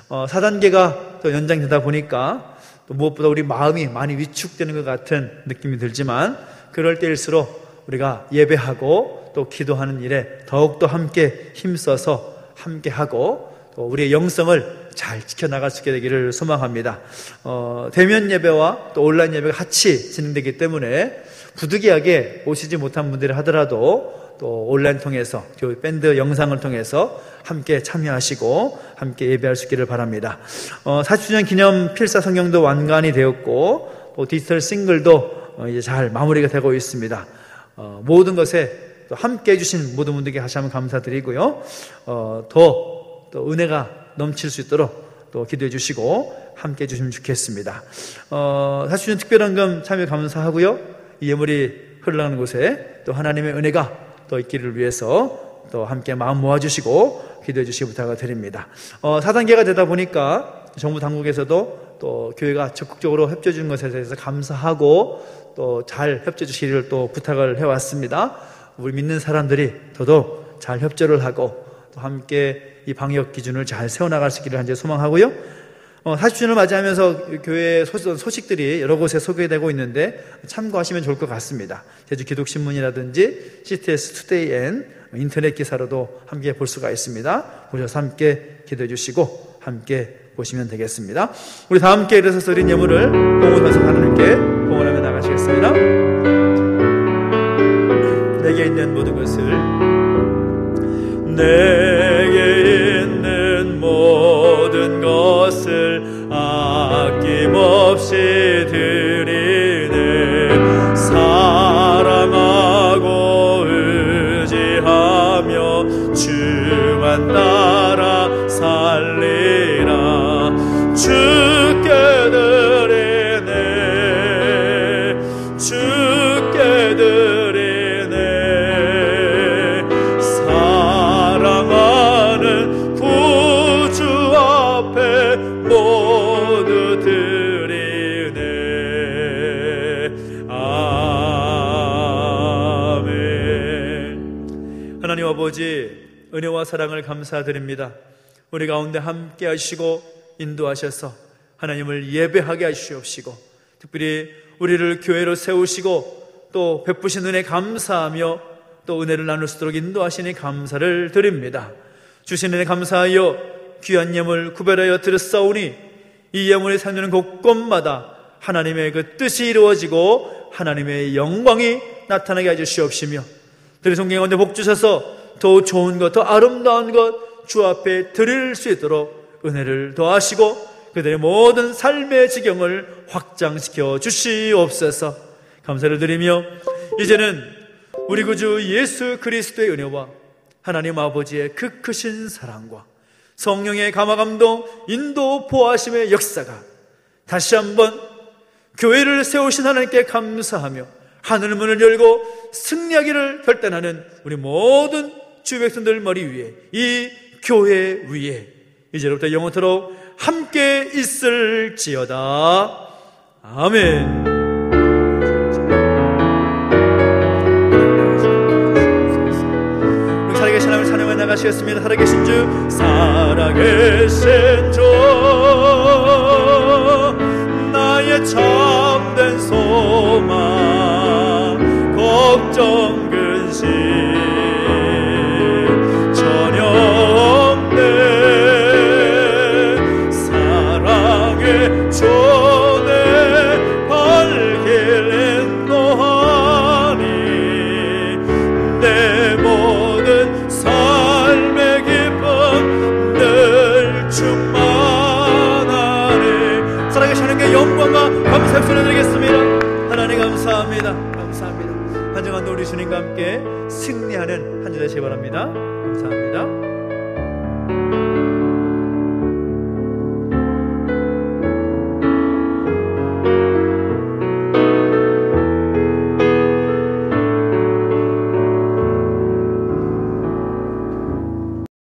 4단계가 또 연장되다 보니까 또 무엇보다 우리 마음이 많이 위축되는 것 같은 느낌이 들지만 그럴 때일수록 우리가 예배하고 또 기도하는 일에 더욱더 함께 힘써서 함께하고 또 우리의 영성을 잘 지켜나갈 수 있게 되기를 소망합니다. 대면 예배와 또 온라인 예배가 같이 진행되기 때문에 부득이하게 오시지 못한 분들이 하더라도 또 온라인 통해서 밴드 영상을 통해서 함께 참여하시고 함께 예배할 수 있기를 바랍니다. 40주년 기념 필사 성경도 완간이 되었고 디지털 싱글도 이제 잘 마무리가 되고 있습니다. 모든 것에 또 함께 해주신 모든 분들께 다시 한번 감사드리고요. 또 은혜가 넘칠 수 있도록 또 기도해 주시고 함께 해주시면 좋겠습니다. 40주년 특별헌금 참여 감사하고요. 이 예물이 흘러가는 곳에 또 하나님의 은혜가 또 있기를 위해서 또 함께 마음 모아주시고 기도해 주시기 부탁을 드립니다. 4단계가 되다 보니까 정부 당국에서도 또 교회가 적극적으로 협조해 주는 것에 대해서 감사하고 또 잘 협조해 주시기를 또 부탁을 해왔습니다. 우리 믿는 사람들이 더더욱 잘 협조를 하고 또 함께 이 방역 기준을 잘 세워나갈 수 있기를 한제 소망하고요. 40주년을 맞이하면서 교회의 소식들이 여러 곳에 소개되고 있는데 참고하시면 좋을 것 같습니다. 제주 기독신문이라든지 CTS 투데이 앤 인터넷 기사로도 함께 볼 수가 있습니다. 보셔서 함께 기도해 주시고 함께 보시면 되겠습니다. 우리 다 함께 일어서서 드린 예물을 공헌하면서 하나님께 공헌하며 나가시겠습니다. 내게 있는 모든 것을, 내게 있는 모든 것을 아낌없이 드리네. 사랑하고 의지하며 주만 따라 살리라. 주께 드리네, 주께 드리네. 사랑하는 구주 앞에 모두 드리네. 아멘. 하나님 아버지, 은혜와 사랑을 감사드립니다. 우리 가운데 함께 하시고 인도하셔서 하나님을 예배하게 하시옵시고, 특별히 우리를 교회로 세우시고 또 베푸신 은혜 감사하며 또 은혜를 나눌 수 있도록 인도하시니 감사를 드립니다. 주신 은혜 감사하여 귀한 예물 구별하여 드렸사오니 이 예물이 살리는 곳곳마다 하나님의 그 뜻이 이루어지고 하나님의 영광이 나타나게 해주시옵시며, 들의 성경 가운데 복 주셔서 더 좋은 것, 더 아름다운 것 주 앞에 드릴 수 있도록 은혜를 더하시고 그들의 모든 삶의 지경을 확장시켜 주시옵소서. 감사를 드리며 이제는 우리 구주 예수 그리스도의 은혜와 하나님 아버지의 그 크신 사랑과 성령의 감화감동 인도 보호하심의 역사가 다시 한번 교회를 세우신 하나님께 감사하며 하늘 문을 열고 승리하기를 결단하는 우리 모든 주 백성들 머리 위에, 이 교회 위에 이제부터 영원토록 함께 있을지어다. 아멘. 우리 살아계신 하나님을 찬양해 나가시겠습니다. 살아계신 주, 살아계신 주, 나의 참된 소망, 걱정 근심 전에 발길 인도하니 내 모든 삶의 기쁨 늘 충만하니. 살아계신 하나님께 영광과 감사의 소리 드리겠습니다. 하나님 감사합니다. 감사합니다. 한 주간도 우리 주님과 함께 승리하는 한 주 되시기 바랍니다. 감사합니다.